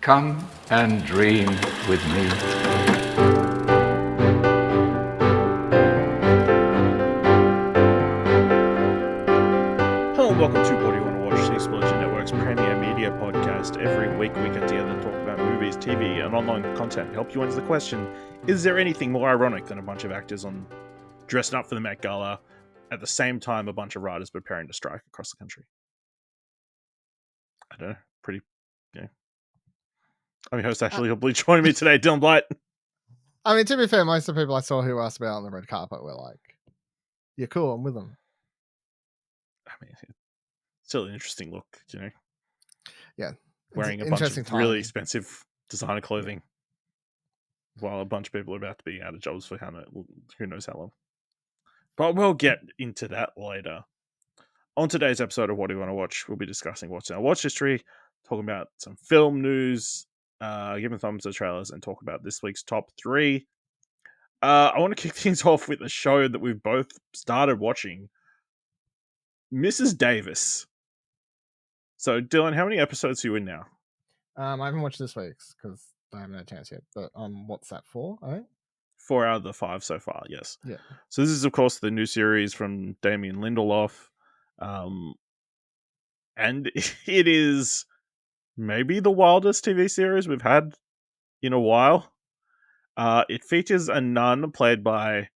Come and dream with me. Hello and welcome to What Do You Want to Watch, the Explosion Network's premier media podcast. Every week we get together and talk about movies, TV, and online content to help you answer the question, is there anything more ironic than a bunch of actors dressed up for the Met Gala at the same time a bunch of writers preparing to strike across the country? I don't know, I'm your host, Ashley Hobley. Joining me today, Dylan Blight. I mean, to be fair, most of the people I saw who asked about on the red carpet were like, yeah, cool, I'm with them. I mean, it's still an interesting look, you know? Yeah. Wearing a bunch of really expensive designer clothing while a bunch of people are about to be out of jobs for who knows how long. But we'll get into that later. On today's episode of What Do You Want to Watch, we'll be discussing what's in our watch history, talking about some film news, giving thumbs to trailers, and talk about this week's top 3. I want to kick things off with a show that we've both started watching, Mrs. Davis. So, Dylan, how many episodes are you in now? I haven't watched this week's because I haven't had a chance yet. But what's that for? I think 4 out of the 5 so far. Yes. Yeah. So this is, of course, the new series from Damien Lindelof, and it is maybe the wildest TV series we've had in a while. It features a nun played by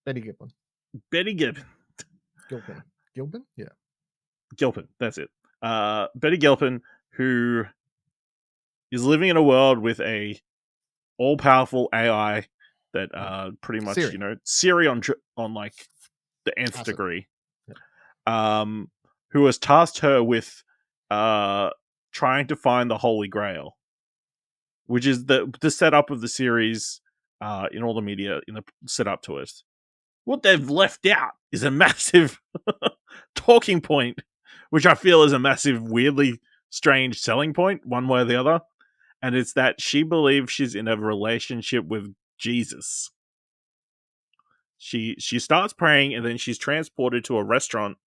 Betty Gilpin. Gilpin? Yeah. Gilpin, that's it. Betty Gilpin, who is living in a world with a all-powerful AI that pretty much, Siri. Siri on like the nth degree. Yeah. Who has tasked her with trying to find the Holy Grail, which is the setup of the series in all the media in the setup to it. What they've left out is a massive talking point, which I feel is a massive, weirdly strange selling point, one way or the other. And it's that she believes she's in a relationship with Jesus. She starts praying, and then she's transported to a restaurant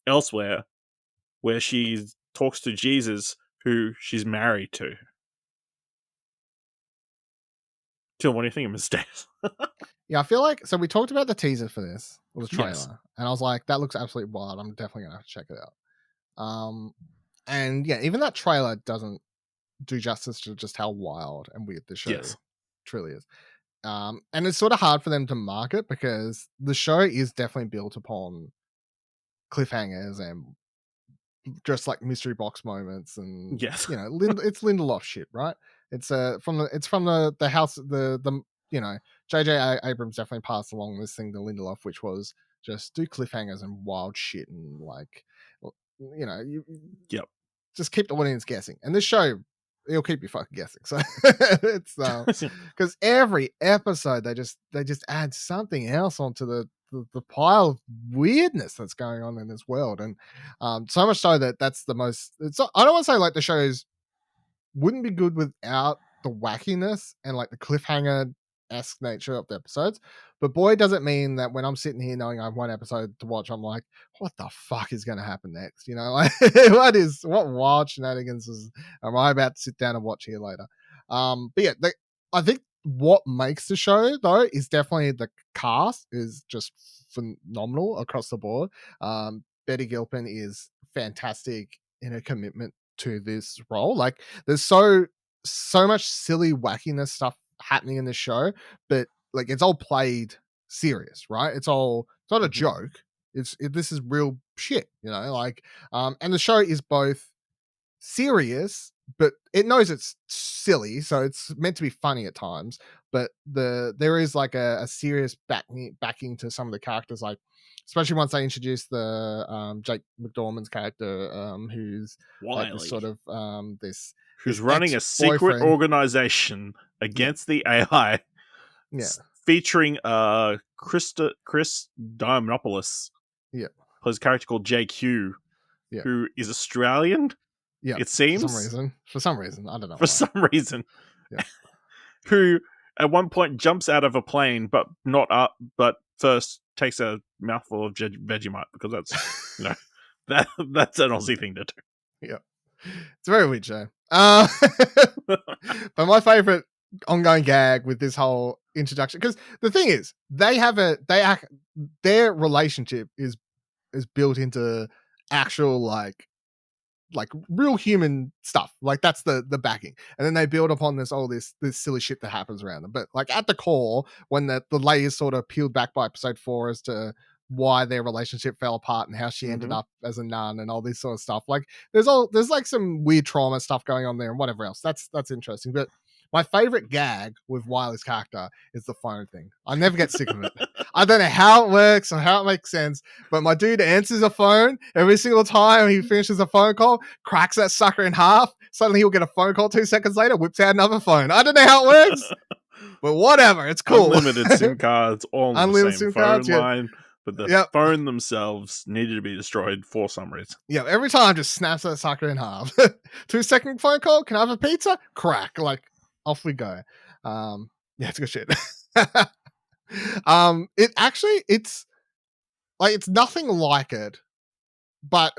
elsewhere where she talks to Jesus, who she's married to. Till, what do you think of Miss Davis? Yeah, I feel like, so we talked about the teaser for this, or the trailer, Yes. and I was like, that looks absolutely wild. I'm definitely going to have to check it out. And yeah, even that trailer doesn't do justice to just how wild and weird the show truly is. And it's sort of hard for them to market because the show is definitely built upon cliffhangers and just like mystery box moments, and Yes. it's Lindelof shit, right? It's from the house, the J.J. Abrams definitely passed along this thing to Lindelof, which was just do cliffhangers and wild shit and like, just keep the audience guessing. And this show, it'll keep you fucking guessing. So it's because every episode they just add something else onto the pile of weirdness that's going on in this world, and so much so that's the most. I don't want to say like the shows wouldn't be good without the wackiness and like the cliffhanger-esque nature of the episodes, but boy, does it mean that when I'm sitting here knowing I have one episode to watch, I'm like, what the fuck is going to happen next? Like what wild shenanigans am I about to sit down and watch here later? But yeah, I think what makes the show though is definitely the cast is just phenomenal across the board. Betty Gilpin is fantastic in her commitment to this role. Like there's so much silly wackiness stuff happening in the show, but like it's all played serious, right? It's not a joke. This is real shit, and the show is both serious, but it knows it's silly, so it's meant to be funny at times, but there is like a serious backing to some of the characters, like especially once they introduce the Jake McDormand's character, who's like this sort of who's running a secret organization against the AI, featuring Chris Diamopoulos, plays a character called JQ, who is Australian. Yeah, it seems for some reason, I don't know. For some reason, who at one point jumps out of a plane, but not up. But first takes a mouthful of Vegemite because that's that's an Aussie thing to do. Yeah. It's a very weird show. But my favorite ongoing gag with this whole introduction, because the thing is, their relationship is built into actual like real human stuff. Like that's the backing, and then they build upon this this silly shit that happens around them. But like at the core, when the layers sort of peeled back by episode 4 as to why their relationship fell apart and how she ended up as a nun and all this sort of stuff. Like there's like some weird trauma stuff going on there and whatever else. That's interesting. But my favorite gag with Wiley's character is the phone thing. I never get sick of it. I don't know how it works or how it makes sense, but my dude answers a phone every single time he finishes a phone call, cracks that sucker in half. Suddenly he'll get a phone call 2 seconds later, whips out another phone. I don't know how it works, but whatever. It's cool. Unlimited SIM cards, all on the same phone line. But the phone themselves needed to be destroyed for some reason. Yeah, every time just snaps that sucker in half. 2-second phone call, can I have a pizza? Crack. Like, off we go. Yeah, it's good shit. It's like, it's nothing like it, but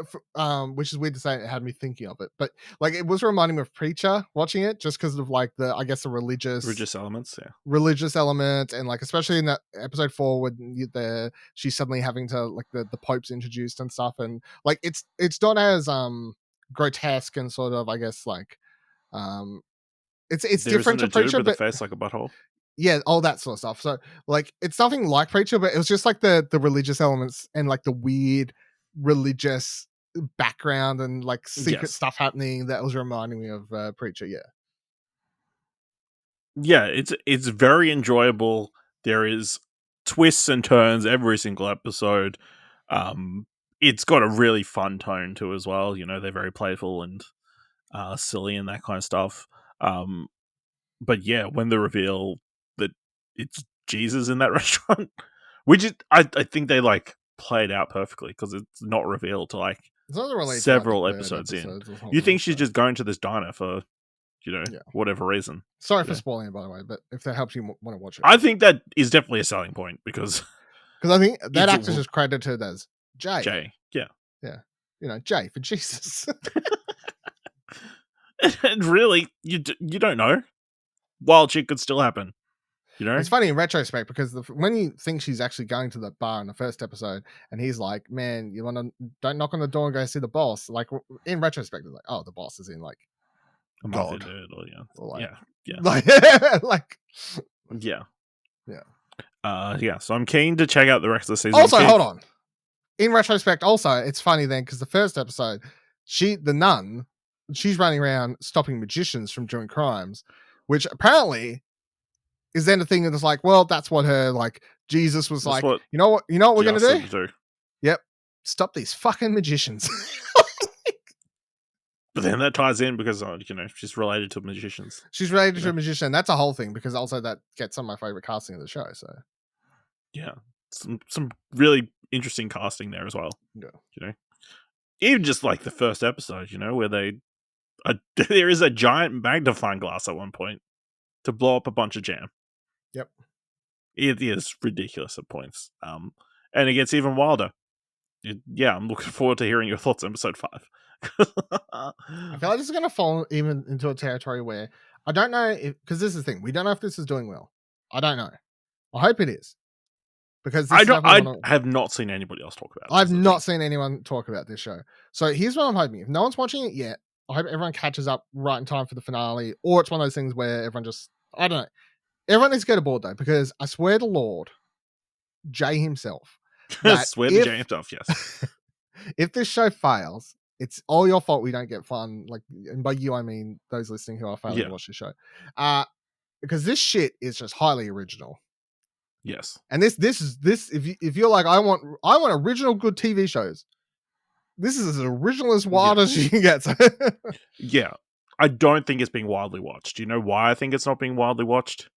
which is weird to say, it had me thinking of it, but like it was reminding me of Preacher watching it, just because of like the religious elements, and like especially in that episode 4 when she's suddenly having to like the Pope's introduced and stuff, and like it's not as grotesque and sort of, I guess, like it's different to Preacher, but the face like a butthole. Yeah, all that sort of stuff. So like it's nothing like Preacher, but it was just like the religious elements and like the weird religious background and like secret stuff happening that was reminding me of Preacher. It's very enjoyable. There is twists and turns every single episode. It's got a really fun tone to it as well. You know, they're very playful and silly and that kind of stuff. But yeah, when the reveal that it's Jesus in that restaurant, which is, I think they like played out perfectly, because it's not revealed to like several episodes in. You think she's just going to this diner for, whatever reason. Sorry for spoiling it, by the way, but if that helps you want to watch it, I think that is definitely a selling point, because I think that actress is credited as Jay. Yeah. Jay for Jesus. And really, you don't know. Wild shit could still happen. It's funny in retrospect, because when you think she's actually going to the bar in the first episode, and he's like, "Man, don't knock on the door and go see the boss." Like in retrospect, it's like, "Oh, the boss is in like a God." Dude, So I'm keen to check out the rest of the season. Also, hold on. In retrospect, also, it's funny then, because the first episode, the nun, she's running around stopping magicians from doing crimes, which apparently is then the thing that's like, well, that's what her, like, Jesus was like, you know what we're going to do? Yep. Stop these fucking magicians. But then that ties in because, she's related to magicians. She's related to a magician. That's a whole thing, because also that gets some of my favorite casting of the show. So, yeah, some really interesting casting there as well. Yeah. Even just like the first episode, where there is a giant magnifying glass at one point to blow up a bunch of jam. Yep. It is ridiculous at points. And it gets even wilder. I'm looking forward to hearing your thoughts on episode 5. I feel like this is going to fall even into a territory where I don't know because this is the thing. We don't know if this is doing well. I don't know. I hope it is. Because I have not seen anybody else talk about it. I've not seen anyone talk about this show. So here's what I'm hoping. If no one's watching it yet, I hope everyone catches up right in time for the finale, or it's one of those things where everyone just, I don't know. Everyone needs to go to board though, because I swear to Lord, Jay himself. Swear to Jay himself, yes. If this show fails, it's all your fault we don't get fun. Like, and by you, I mean those listening who are failing to watch the show. Because this shit is just highly original. Yes. And this if you're like, I want original good TV shows, this is as original as wild as you can get. So. Yeah. I don't think it's being widely watched. Do you know why I think it's not being widely watched?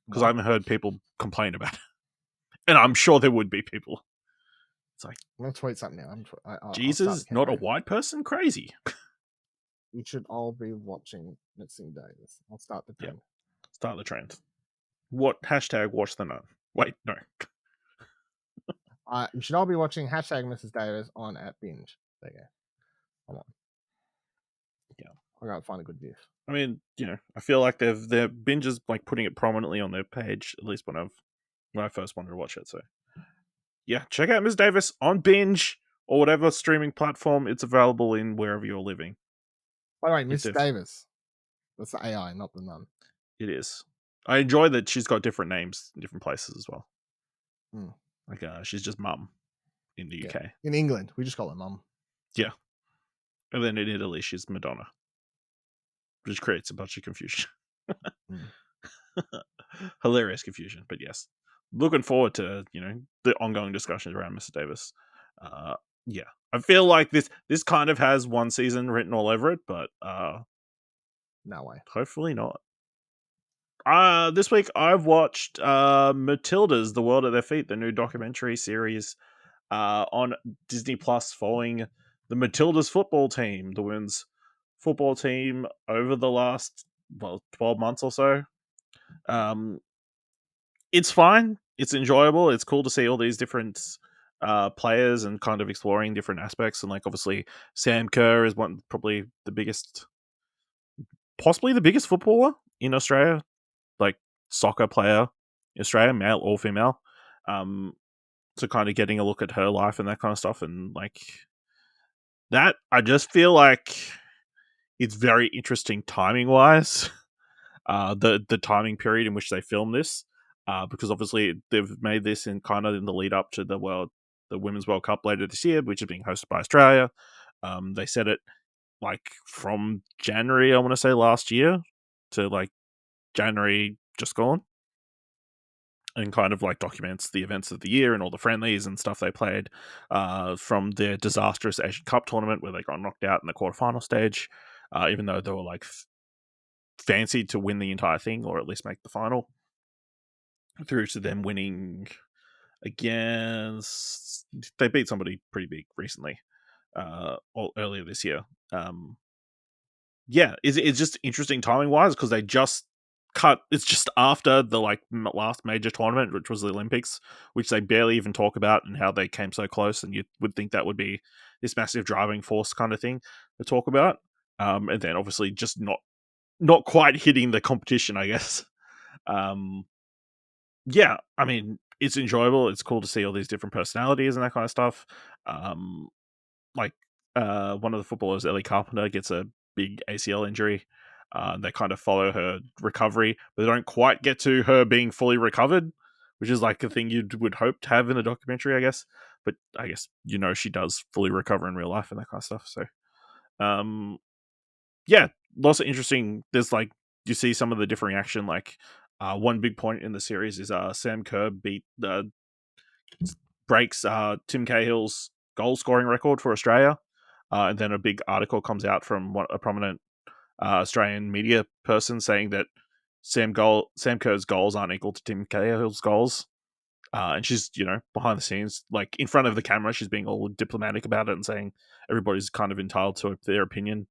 Because I haven't heard people complain about it. And I'm sure there would be people. It's like, I'm going to tweet something now. Jesus, not a white person? Crazy. We should all be watching Missing Days. I'll start the trend. Start the trend. What hashtag watch the nun? Wait, no. You should all be watching hashtag Mrs. Davis on at binge. There you go. Come on. I gotta find a good GIF. I mean, I feel like their Binge is like putting it prominently on their page, at least when I first wanted to watch it. So yeah, check out Miss Davis on Binge or whatever streaming platform it's available in wherever you're living. By the way, Miss Davis. That's the AI, not the nun. It is. I enjoy that she's got different names in different places as well. Like she's just Mum in the UK. In England, we just call her Mum. Yeah. And then in Italy, she's Madonna, which creates a bunch of confusion. Hilarious confusion, but yes. Looking forward to, the ongoing discussions around Mr. Davis. Yeah. I feel like this kind of has one season written all over it, but no way. Hopefully not. This week I've watched Matildas, The World at Their Feet, the new documentary series on Disney Plus following the Matildas football team, the women's football team over the last 12 months or so. It's fine. It's enjoyable. It's cool to see all these different players and kind of exploring different aspects. And like obviously Sam Kerr is possibly the biggest footballer in Australia, like soccer player in Australia, male or female. So kind of getting a look at her life and that kind of stuff, and like that, I just feel like it's very interesting timing wise. The timing period in which they filmed this, because obviously they've made this in the lead up to the Women's World Cup later this year, which is being hosted by Australia. They said it like from January, I want to say last year, to like January just gone, and kind of like documents the events of the year and all the friendlies and stuff they played from their disastrous Asian Cup tournament where they got knocked out in the quarterfinal stage, even though they were like fancied to win the entire thing or at least make the final, through to them winning against, they beat somebody pretty big recently, earlier this year. Yeah, it's just interesting timing wise because they just it's just after the like last major tournament, which was the Olympics, which they barely even talk about, and how they came so close, and you would think that would be this massive driving force kind of thing to talk about, and then obviously just not quite hitting the competition, I guess. Yeah, I mean, it's enjoyable. It's cool to see all these different personalities and that kind of stuff. Like one of the footballers, Ellie Carpenter, gets a big ACL injury. They kind of follow her recovery, but they don't quite get to her being fully recovered, which is like a thing you would hope to have in a documentary, I guess. But I guess she does fully recover in real life and that kind of stuff. So, yeah, lots of interesting. There's like you see some of the differing action. Like one big point in the series is Sam Kerr breaks Tim Cahill's goal scoring record for Australia, and then a big article comes out from a prominent Australian media person saying that Sam Kerr's goals aren't equal to Tim Cahill's goals, and she's behind the scenes, like in front of the camera, she's being all diplomatic about it and saying everybody's kind of entitled to their opinion,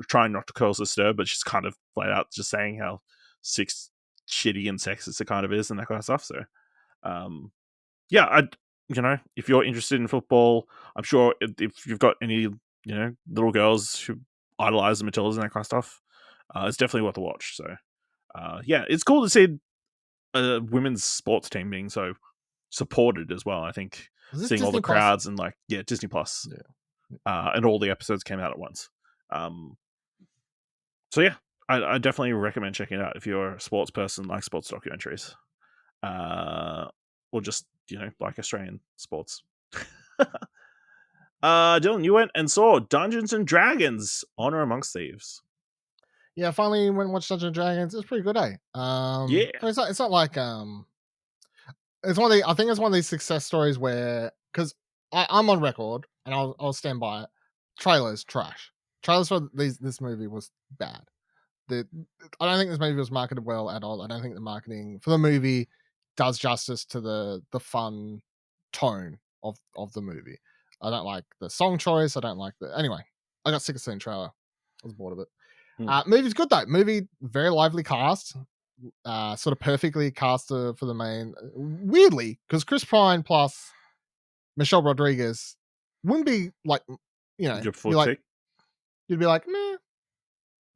trying not to cause a stir, but she's kind of flat out just saying how shitty and sexist it kind of is and that kind of stuff. So yeah, if you're interested in football, I'm sure if you've got any little girls who idolize the Matildas and that kind of stuff, it's definitely worth a watch. So yeah, it's cool to see a women's sports team being so supported as well. I think seeing Disney all the crowds Plus? And like Disney Plus, and all the episodes came out at once. So yeah, I definitely recommend checking it out if you're a sports person, like sports documentaries, or just like Australian sports. Dylan, you went and saw Dungeons and Dragons: Honor Amongst Thieves. Yeah, finally went and watched Dungeons and Dragons. It's pretty good, eh? Yeah, it's not like it's one of the, I think it's one of these success stories where, because I'm on record and I'll stand by it. Trailers trash. Trailers for this movie was bad. I don't think this movie was marketed well at all. I don't think the marketing for the movie does justice to the fun tone of the movie. I don't like the song choice. I don't like anyway. I got sick of seeing trailer. I was bored of it. Movie's good though. Movie very lively cast. Sort of perfectly cast for the main. Weirdly, because Chris Pine plus Michelle Rodriguez wouldn't be like your foot you'd be like meh.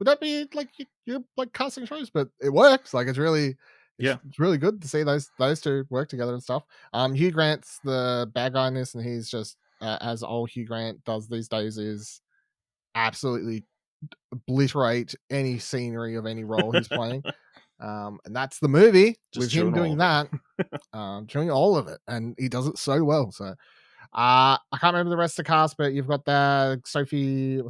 would that be like you're like casting shows? But it works. Like it's really Yeah. it's really good to see those two work together and stuff. Hugh Grant's the bad guy in this, and he's just as old Hugh Grant does these days is absolutely obliterate any scenery of any role he's playing. And that's the movie Just with him doing that, doing all of it, and he does it so well. So I can't remember the rest of the cast, but you've got that Sophia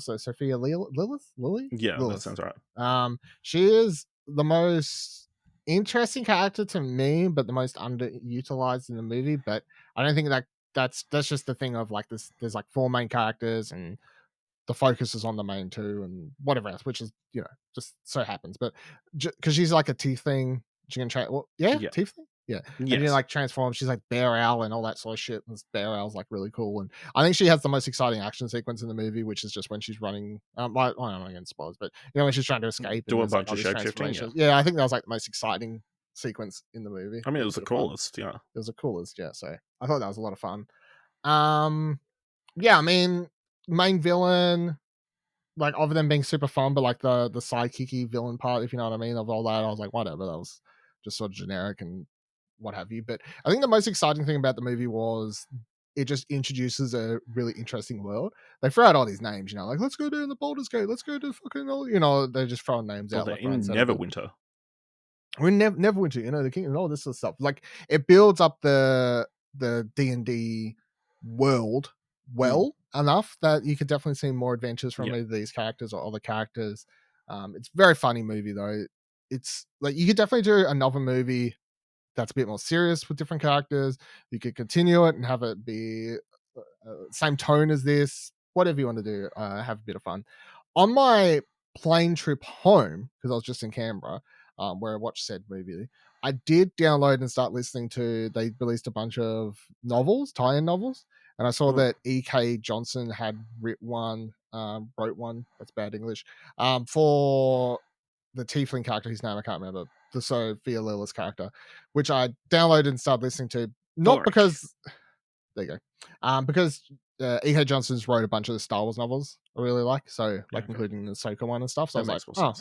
Lily. Yeah, that sounds right. She is the most interesting character to me, but the most underutilized in the movie. But I don't think that's just the thing of like this. There's like 4 main characters, and the focus is on the main 2 and whatever else, which is just so happens. But because she's like a teeth thing, she can teeth thing. Yeah. Yes. And like transform, she's like Bear Owl and all that sort of shit. And Bear Owl's like really cool. And I think she has the most exciting action sequence in the movie, which is just when she's running. I don't know against spoilers, but when she's trying to escape, do a bunch of shapeshifting. Yeah, I think that was like the most exciting sequence in the movie. I mean, it was the coolest. Yeah, it was the coolest. Yeah, so I thought that was a lot of fun. Yeah, I mean, main villain, like other than being super fun, but like the sidekicky villain part, if you know what I mean, of all that, I was like, whatever, that was just sort of generic and what have you. But I think the most exciting thing about the movie was it just introduces a really interesting world. They throw out all these names, like let's go to the Baldur's Gate, let's go to fucking, they're just throwing names out. They're in Neverwinter. We're Neverwinter, the king and all this sort of stuff. Like it builds up the D&D world well enough that you could definitely see more adventures from either these characters or other characters. It's a very funny movie though. It's like you could definitely do another movie that's a bit more serious with different characters. You could continue it and have it be same tone as this, whatever you want to do. Have a bit of fun. On my plane trip home, because I was just in Canberra, where I watched said movie, I did download and start listening to, they released a bunch of novels, tie-in novels, and I saw that E.K. Johnson had wrote one, that's bad English, for the tiefling character, whose name I can't remember, the Sophia Lillis character, which I downloaded and started listening to, not because, there you go, because E.K. Johnson's wrote a bunch of the Star Wars novels I really like, so including the Ahsoka one and stuff, so that I was like,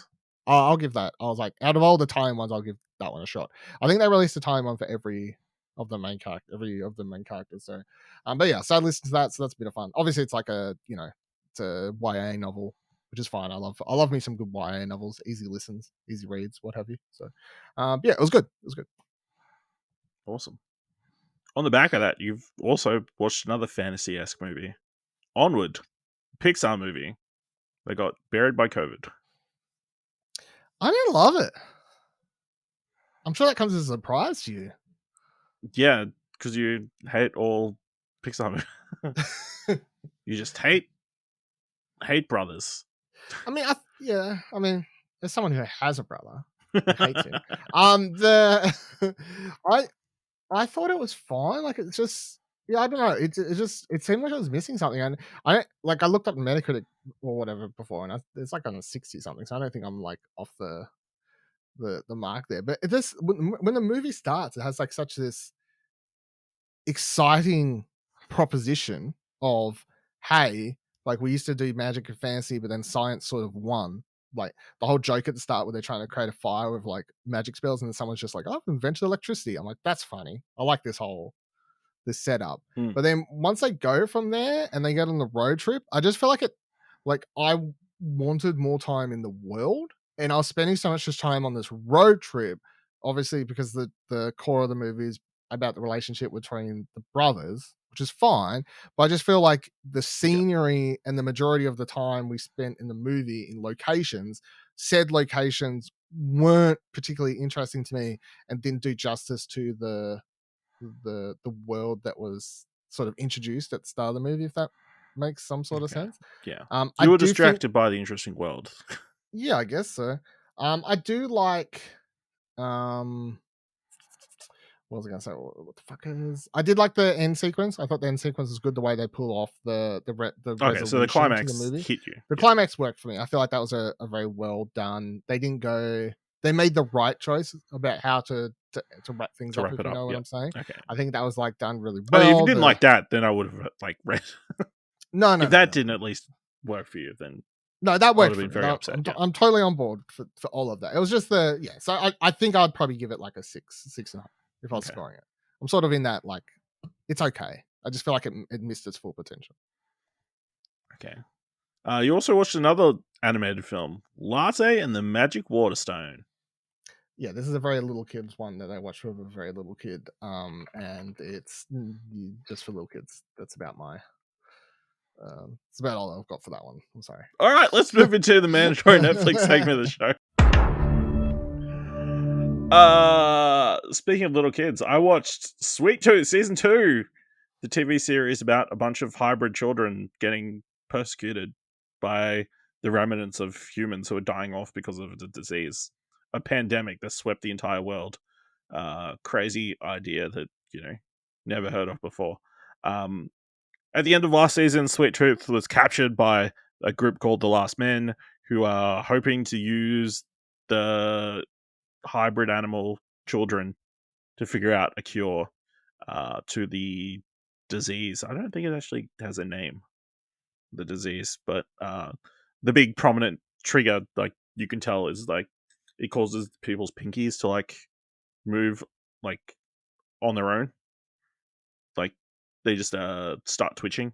I'll give that. I was like, out of all the time ones, I'll give that one a shot. I think they released a time one for every of the main characters. So, but yeah, so I listened to that. So that's a bit of fun. Obviously, it's like it's a YA novel, which is fine. I love me some good YA novels, easy listens, easy reads, what have you. So, yeah, it was good. Awesome. On the back of that, you've also watched another fantasy-esque movie, Onward, Pixar movie. They got buried by COVID. I didn't love it. I'm sure that comes as a surprise to you. Yeah, because you hate all Pixar movies. You just hate brothers. I mean, as someone who has a brother who hates him, I thought it was fine. Like it's just, I don't know. It seemed like it was missing something, and I looked up Metacritic or whatever before, and it's like on a 60 something. So I don't think I'm like off the mark there. But this, when the movie starts, it has like such this exciting proposition of, hey, like we used to do magic and fantasy, but then science sort of won. Like the whole joke at the start where they're trying to create a fire with like magic spells, and then someone's just like, I've invented electricity. I'm like, that's funny. I like this setup. But then once they go from there and they get on the road trip, I just feel like I wanted more time in the world, and I was spending so much time on this road trip, obviously because the core of the movie is about the relationship between the brothers, which is fine, but I just feel like the scenery and the majority of the time we spent in the movie in locations, said locations weren't particularly interesting to me and didn't do justice to the world that was sort of introduced at the start of the movie, if that makes some sort of sense. Yeah. You were distracted by the interesting world. Yeah, I guess so. I do like what was I gonna say? What the fuck is? I did like the end sequence. I thought the end sequence was good. The way they pull off the okay, so the climax to the movie. hit you. The climax worked for me. I feel like that was a very well done. They didn't go. They made the right choice about how to wrap things up. If you know what I'm saying. Okay. I think that was like done really well. I mean, if you didn't like that, then I would have like read. No. If that didn't at least work for you, then No, that I would worked have for been me. very No, upset. Yeah. I'm totally on board for all of that. It was just so I think I'd probably give it like a 6.5 if I was Okay. scoring it. I'm sort of in that, like, it's okay. I just feel like it missed its full potential. Okay. You also watched another animated film, Latte and the Magic Waterstone. Yeah, this is a very little kids one that I watched with a very little kid. And it's just for little kids. That's about it's about all I've got for that one. I'm sorry. All right, let's move into the mandatory Netflix segment of the show. Speaking of little kids, I watched Sweet Tooth Season 2, the TV series about a bunch of hybrid children getting persecuted by the remnants of humans who are dying off because of the disease, a pandemic that swept the entire world. Crazy idea that never heard of before. At the end of last season, Sweet Tooth was captured by a group called the Last Men, who are hoping to use the hybrid animal children to figure out a cure to the disease. I don't think it actually has a name, the disease, but the big prominent trigger, like you can tell, is like it causes people's pinkies to like move like on their own, like they just start twitching.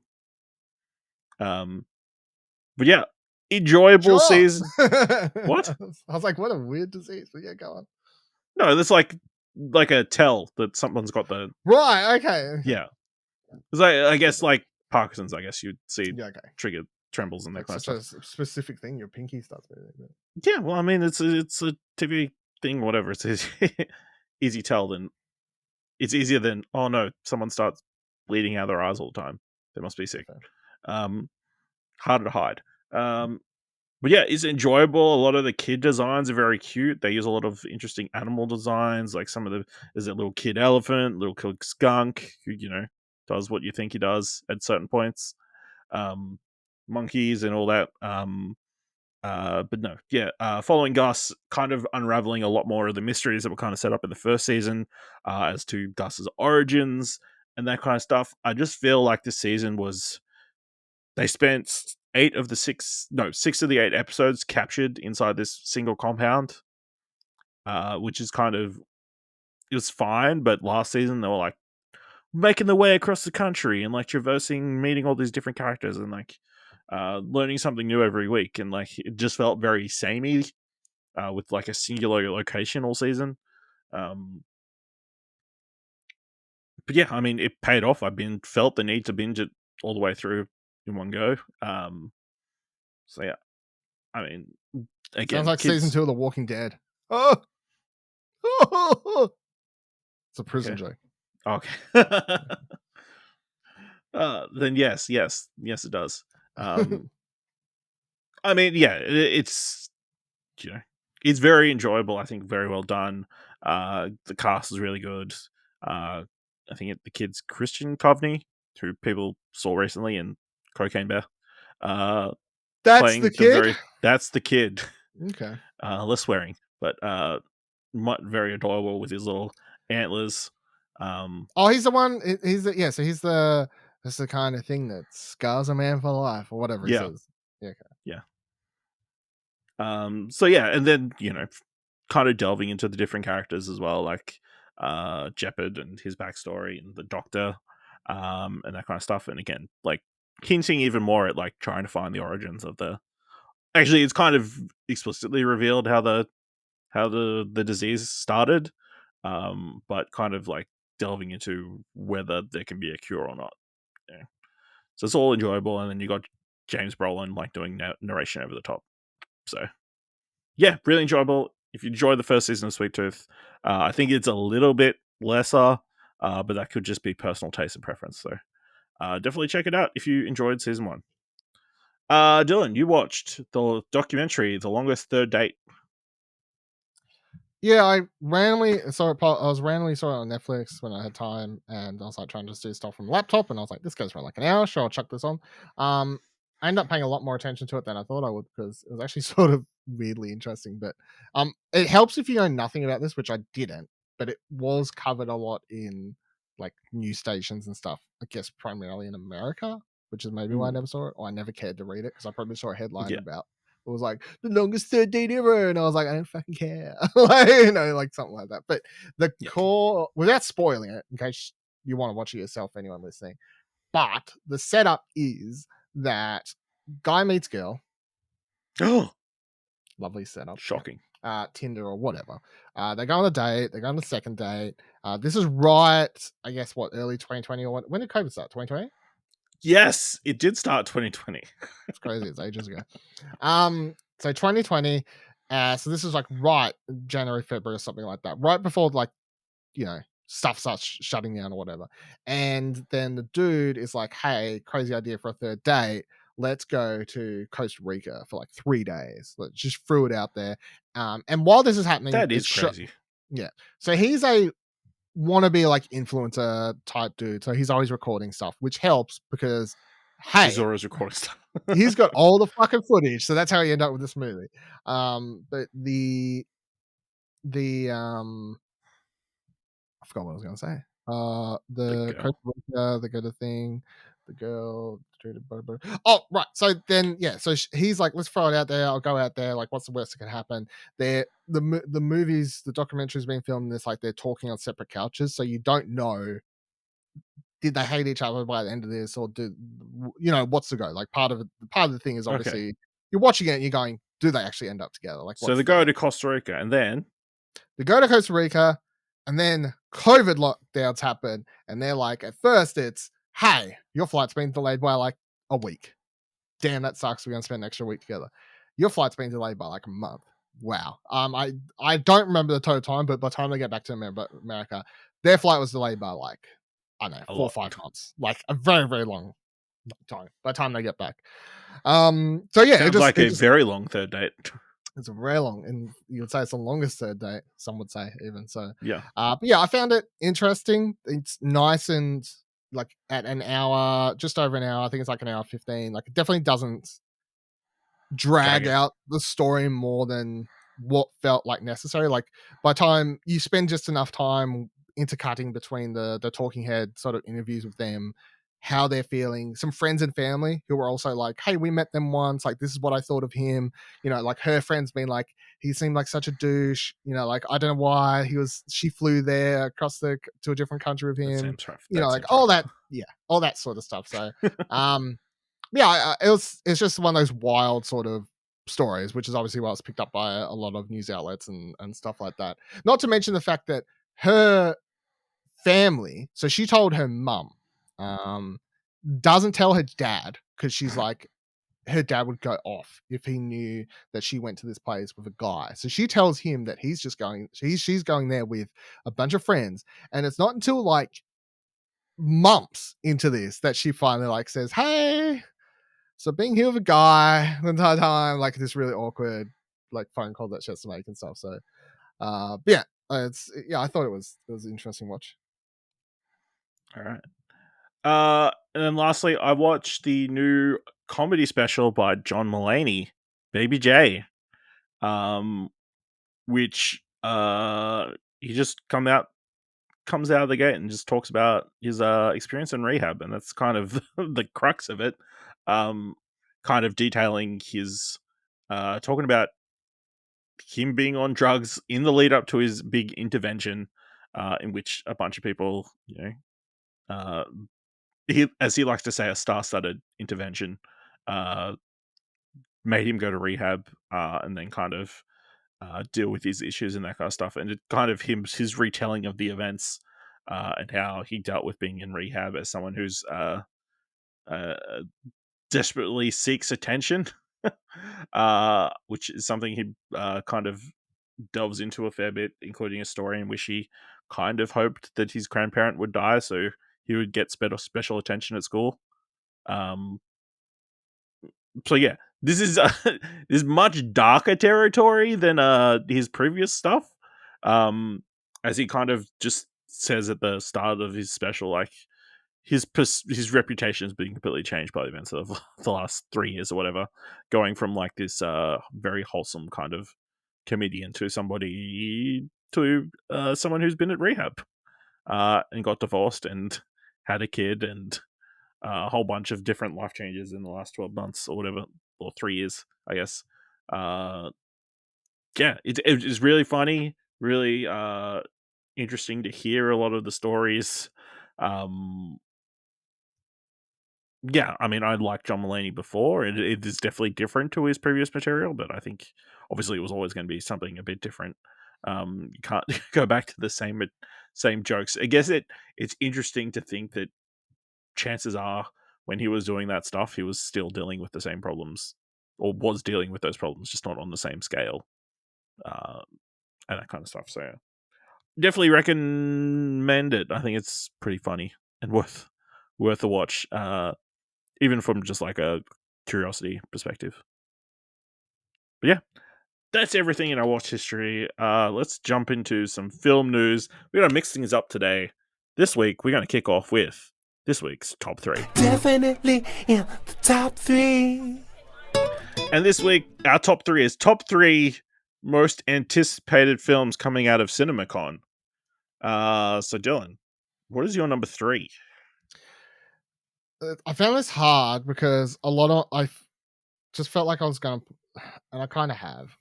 But yeah, enjoyable season. What? I was like, what a weird disease. But yeah, go on. No, that's like a tell that someone's got the right. Okay. Yeah, because I guess like Parkinson's, I guess you'd see trigger trembles and that like kind of such stuff. a specific thing. Your pinky starts moving. Yeah, well, I mean, it's a TV thing, whatever. It's easy tell than it's easier than oh no, someone starts bleeding out of their eyes all the time. They must be sick. Okay. Harder to hide. But yeah, it's enjoyable. A lot of the kid designs are very cute. They use a lot of interesting animal designs, like there's a little kid elephant, little kid skunk, who does what you think he does at certain points. Monkeys and all that. But no, yeah. Following Gus, kind of unraveling a lot more of the mysteries that were kind of set up in the first season, as to Gus's origins and that kind of stuff. I just feel like this season was. They spent 6 of the 8 episodes captured inside this single compound, which is it was fine. But last season they were like making their way across the country and like traversing, meeting all these different characters and like learning something new every week, and like it just felt very samey with like a singular location all season. But yeah, I mean, it paid off. Felt the need to binge it all the way through in one go. So yeah, I mean, again, sounds like season 2 of The Walking Dead. Oh, it's a prison joke. Okay. Then yes, it does. I mean, yeah, it's it's very enjoyable. I think very well done. The cast is really good. I think the kid's Christian Coveney, who people saw recently in Cocaine Bear. That's the kid. That's the kid. Okay. Less swearing, but very adorable with his little antlers. He's the one. That's the kind of thing that scars a man for life, or whatever he says. Yeah. Okay. Yeah. So yeah, and then kind of delving into the different characters as well, like Jeopard and his backstory, and the Doctor, and that kind of stuff. And again, like hinting even more at like trying to find the origins of the. Actually, it's kind of explicitly revealed how the disease started, but kind of like delving into whether there can be a cure or not. Yeah. So it's all enjoyable, and then you got James Brolin like doing narration over the top. So yeah, really enjoyable. If you enjoyed the first season of Sweet Tooth, I think it's a little bit lesser, but that could just be personal taste and preference. So definitely check it out if you enjoyed season 1. Dylan, you watched the documentary, The Longest Third Date. Yeah, I randomly saw it. I was randomly saw it on Netflix when I had time, and I was like trying to just do stuff from the laptop, and I was like, this goes for like an hour. Sure, I'll chuck this on. I ended up paying a lot more attention to it than I thought I would, because it was actually sort of weirdly interesting. But it helps if you know nothing about this, which I didn't. But it was covered a lot in like news stations and stuff. I guess primarily in America, which is maybe why I never saw it, or I never cared to read it, because I probably saw a headline about It was like the longest third date ever, and I was like, I don't fucking care, like, you know, like something like that. But the core, without spoiling it, in case you want to watch it yourself, anyone listening. But the setup is that guy meets girl. Oh, lovely setup. Shocking. Tinder or whatever. They go on a date. They go on a second date. This is right, I guess, early 2020 or what? When did COVID start? 2020? Yes, it did start 2020. It's crazy. It's ages ago. So 2020. So this is like right January, February, or something like that. Right before, like, you know, stuff starts shutting down or whatever. And then the dude is like, hey, crazy idea for a third date. Let's go to Costa Rica for like 3 days. Let's just threw it out there. And while this is happening, That is crazy. Yeah. So he's a wannabe like influencer type dude. So he's always recording stuff, which helps because he's always recording stuff. he's got all the fucking footage. So that's how he ended up with this movie. But the I forgot what I was going to say. The Costa Rica, the good thing, the girl. Oh, right. So then, yeah. So he's like, let's throw it out there. I'll go out there. Like, what's the worst that can happen? The movies, the documentary's being filmed. And it's like they're talking on separate couches, so you don't know. Did they hate each other by the end of this, or what's the go? Like part of the thing is obviously you're watching it and you're going, do they actually end up together? Like, so they go to Costa Rica and then they go to Costa Rica. And then COVID lockdowns happen, and they're like, at first it's, hey, your flight's been delayed by like a week. Damn, that sucks. We're gonna spend an extra week together. Your flight's been delayed by like a month. Wow. I don't remember the total time, but by the time they get back to America, their flight was delayed by like, I don't know, 4 or 5 months. Like a very, very long time by the time they get back. So yeah, sounds like a very long third date. It's very long, and you would say it's the longest third date. Some would say even so. Yeah. But yeah, I found it interesting. It's nice and like at an hour, just over an hour. I think it's like an hour 15. Like it definitely doesn't drag out the story more than what felt like necessary. Like by the time you spend just enough time intercutting between the talking head sort of interviews with them, how they're feeling, some friends and family who were also like, hey, we met them once, like this is what I thought of him, like her friends being like, he seemed like such a douche, like I don't know why she flew there across to a different country with him, like all that, all that sort of stuff. So it's just one of those wild sort of stories, which is obviously why it's picked up by a lot of news outlets and stuff like that. Not to mention the fact that her family, so she told her mum, doesn't tell her dad because she's like, her dad would go off if he knew that she went to this place with a guy. So she tells him that she's going there with a bunch of friends, and it's not until like months into this that she finally like says, hey, so being here with a guy the entire time, like this really awkward like phone call that she has to make and stuff. So I thought it was an interesting watch. All right. And then lastly, I watched the new comedy special by John Mulaney, Baby J, which he just comes out of the gate and just talks about his experience in rehab, and that's kind of the crux of it. Kind of detailing his talking about him being on drugs in the lead up to his big intervention, in which a bunch of people, he, as he likes to say, a star-studded intervention, made him go to rehab, and then kind of deal with his issues and that kind of stuff. And it kind of his retelling of the events, and how he dealt with being in rehab as someone who's desperately seeks attention, which is something he kind of delves into a fair bit, including a story in which he kind of hoped that his grandparent would die so he would get special attention at school. So yeah, this is much darker territory than his previous stuff. As he kind of just says at the start of his special, like his reputation has been completely changed by the events of the last 3 years or whatever, going from like this very wholesome kind of comedian to someone who's been at rehab, and got divorced and had a kid and a whole bunch of different life changes in the last 12 months or whatever, or 3 years, I guess. Yeah, it is really funny, really interesting to hear a lot of the stories. Yeah, I mean, I liked John Mulaney before. It is definitely different to his previous material, but I think obviously it was always going to be something a bit different. You can't go back to the same jokes. I guess it's interesting to think that chances are when he was doing that stuff, he was still dealing with the same problems, or was dealing with those problems, just not on the same scale, uh, and that kind of stuff. So yeah, definitely recommend it. I think it's pretty funny and worth a watch. Even from just like a curiosity perspective. But yeah, that's everything in our watch history. Let's jump into some film news. We're going to mix things up today. This week, we're going to kick off with this week's top 3. Definitely in the top 3. And this week, our top 3 is top 3 most anticipated films coming out of Cinemacon. So Dylan, what is your number 3? I found this hard because I just felt like I was gonna, and I kind of have,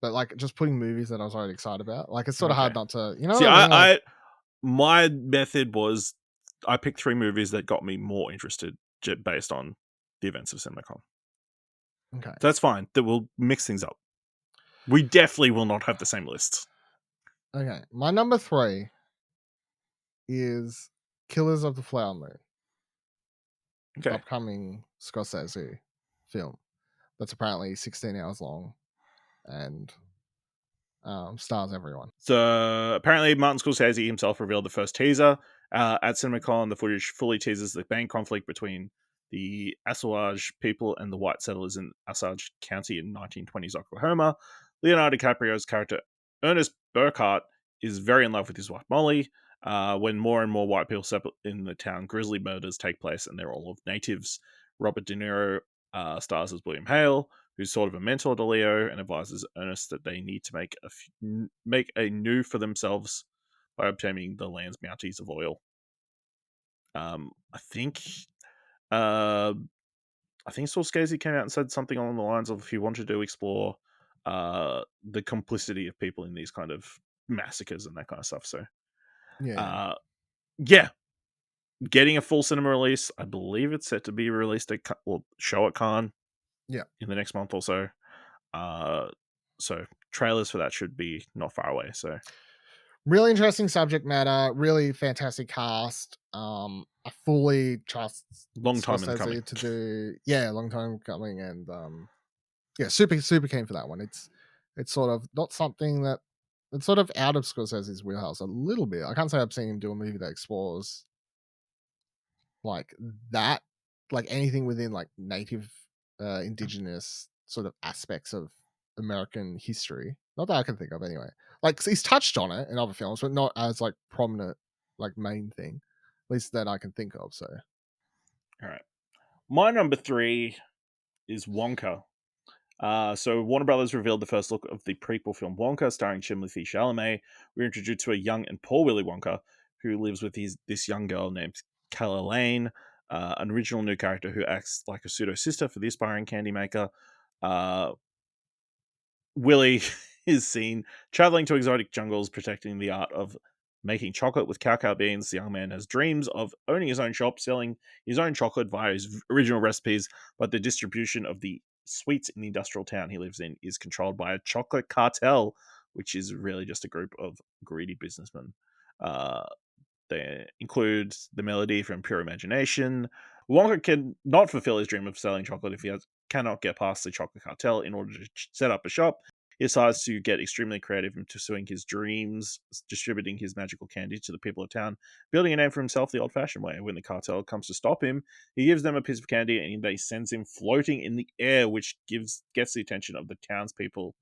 but like just putting movies that I was already excited about. Like it's sort of hard not to, you know. See, what I mean? Like, my method was I picked 3 movies that got me more interested based on the events of Cinemacon. okay, So that's fine. That we'll mix things up. We definitely will not have the same lists. okay. My number 3 is Killers of the Flower Moon. Okay. Upcoming Scorsese film that's apparently 16 hours long and stars everyone. So apparently Martin Scorsese himself revealed the first teaser at CinemaCon. The footage fully teases the main conflict between the Osage people and the white settlers in Osage County in 1920s Oklahoma. Leonardo DiCaprio's character Ernest Burkhart is very in love with his wife Molly. When more and more white people settle in the town, grisly murders take place, and they're all of natives. Robert De Niro stars as William Hale, who's sort of a mentor to Leo and advises Ernest that they need to make a new for themselves by obtaining the land's bounties of oil. I think Scorsese came out and said something along the lines of if he wanted to explore the complicity of people in these kind of massacres and that kind of stuff. So yeah, getting a full cinema release. I believe it's set to be released at show at Cannes. Yeah, in the next month or so. So trailers for that should be not far away. So really interesting subject matter, really fantastic cast. I fully trust long time in coming to do. Yeah, long time coming, and yeah, super keen for that one. It's sort of not something that it's sort of out of Scorsese's wheelhouse a little bit. I can't say I've seen him do a movie that explores like that, like anything within like native, indigenous sort of aspects of American history. Not that I can think of anyway. Like he's touched on it in other films, but not as like prominent, like main thing, at least that I can think of. So, all right, my number 3 is Wonka. So Warner Brothers revealed the first look of the prequel film Wonka, starring Timothée Chalamet. We're introduced to a young and poor Willy Wonka, who lives with this young girl named Calla Lane, an original new character who acts like a pseudo sister for the aspiring candy maker. Willy is seen traveling to exotic jungles, protecting the art of making chocolate with cacao beans. The young man has dreams of owning his own shop, selling his own chocolate via his original recipes, but the distribution of the sweets in the industrial town he lives in is controlled by a chocolate cartel, which is really just a group of greedy businessmen. They include the melody from Pure Imagination. Wonka can not fulfill his dream of selling chocolate if he cannot get past the chocolate cartel. In order to set up a shop, he decides to get extremely creative in pursuing his dreams, distributing his magical candy to the people of town, building a name for himself the old-fashioned way. When the cartel comes to stop him, he gives them a piece of candy and they sends him floating in the air, which gets the attention of the townspeople.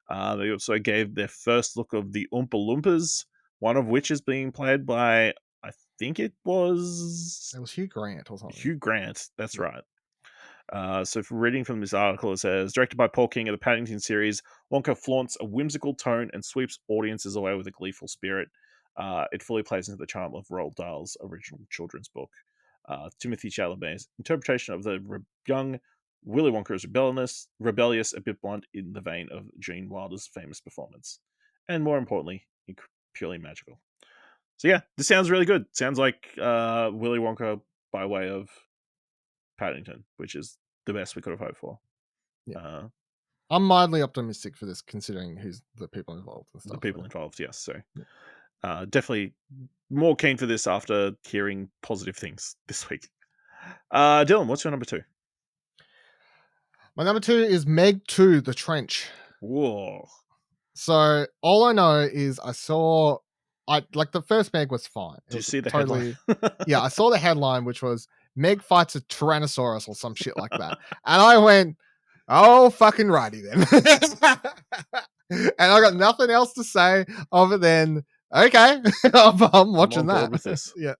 They also gave their first look of the Oompa Loompas, one of which is being played by, I think it was Hugh Grant or something. Hugh Grant, that's right. So for reading from this article, it says, directed by Paul King of the Paddington series, Wonka flaunts a whimsical tone and sweeps audiences away with a gleeful spirit. It fully plays into the charm of Roald Dahl's original children's book. Timothy Chalamet's interpretation of the young Willy Wonka is rebellious, a bit blunt in the vein of Gene Wilder's famous performance, and more importantly, purely magical. So yeah, this sounds really good. Sounds like Willy Wonka by way of Paddington, which is the best we could have hoped for. Yeah. I'm mildly optimistic for this, considering who's the people involved and stuff. The people involved, yes. So definitely more keen for this after hearing positive things this week. Dylan, what's your number 2? My number 2 is Meg 2, The Trench. Whoa. So all I know is I saw, like the first Meg was fine. Did you see the headline? Yeah, I saw the headline, which was Meg fights a Tyrannosaurus or some shit like that. And I went, oh, fucking righty then. And I got nothing else to say other than, okay, I'm watching that. With this. Yeah.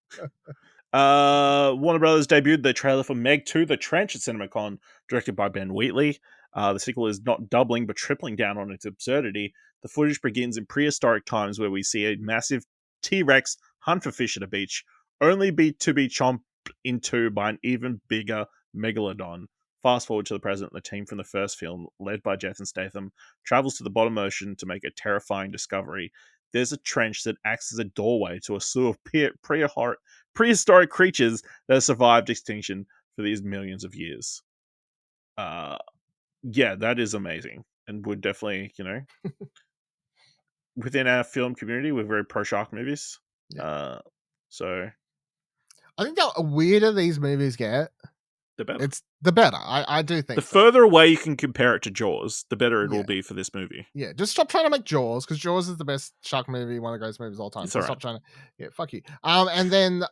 Warner Brothers debuted the trailer for Meg 2, The Trench at Cinemacon, directed by Ben Wheatley. The sequel is not doubling but tripling down on its absurdity. The footage begins in prehistoric times where we see a massive T-Rex hunt for fish at a beach, only to be chomped into by an even bigger megalodon. Fast forward to the present, the team from the first film, led by Jason Statham, travels to the bottom ocean to make a terrifying discovery. There's a trench that acts as a doorway to a slew of prehistoric creatures that have survived extinction for these millions of years. Yeah, that is amazing, and would definitely, within our film community, we're very pro shark movies. Yeah. So I think the weirder these movies get, the better. It's the better. I do think the further away you can compare it to Jaws, the better it will be for this movie. Yeah, just stop trying to make Jaws, because Jaws is the best shark movie, one of the greatest movies of all time. So stop trying to. Yeah, fuck you. And then,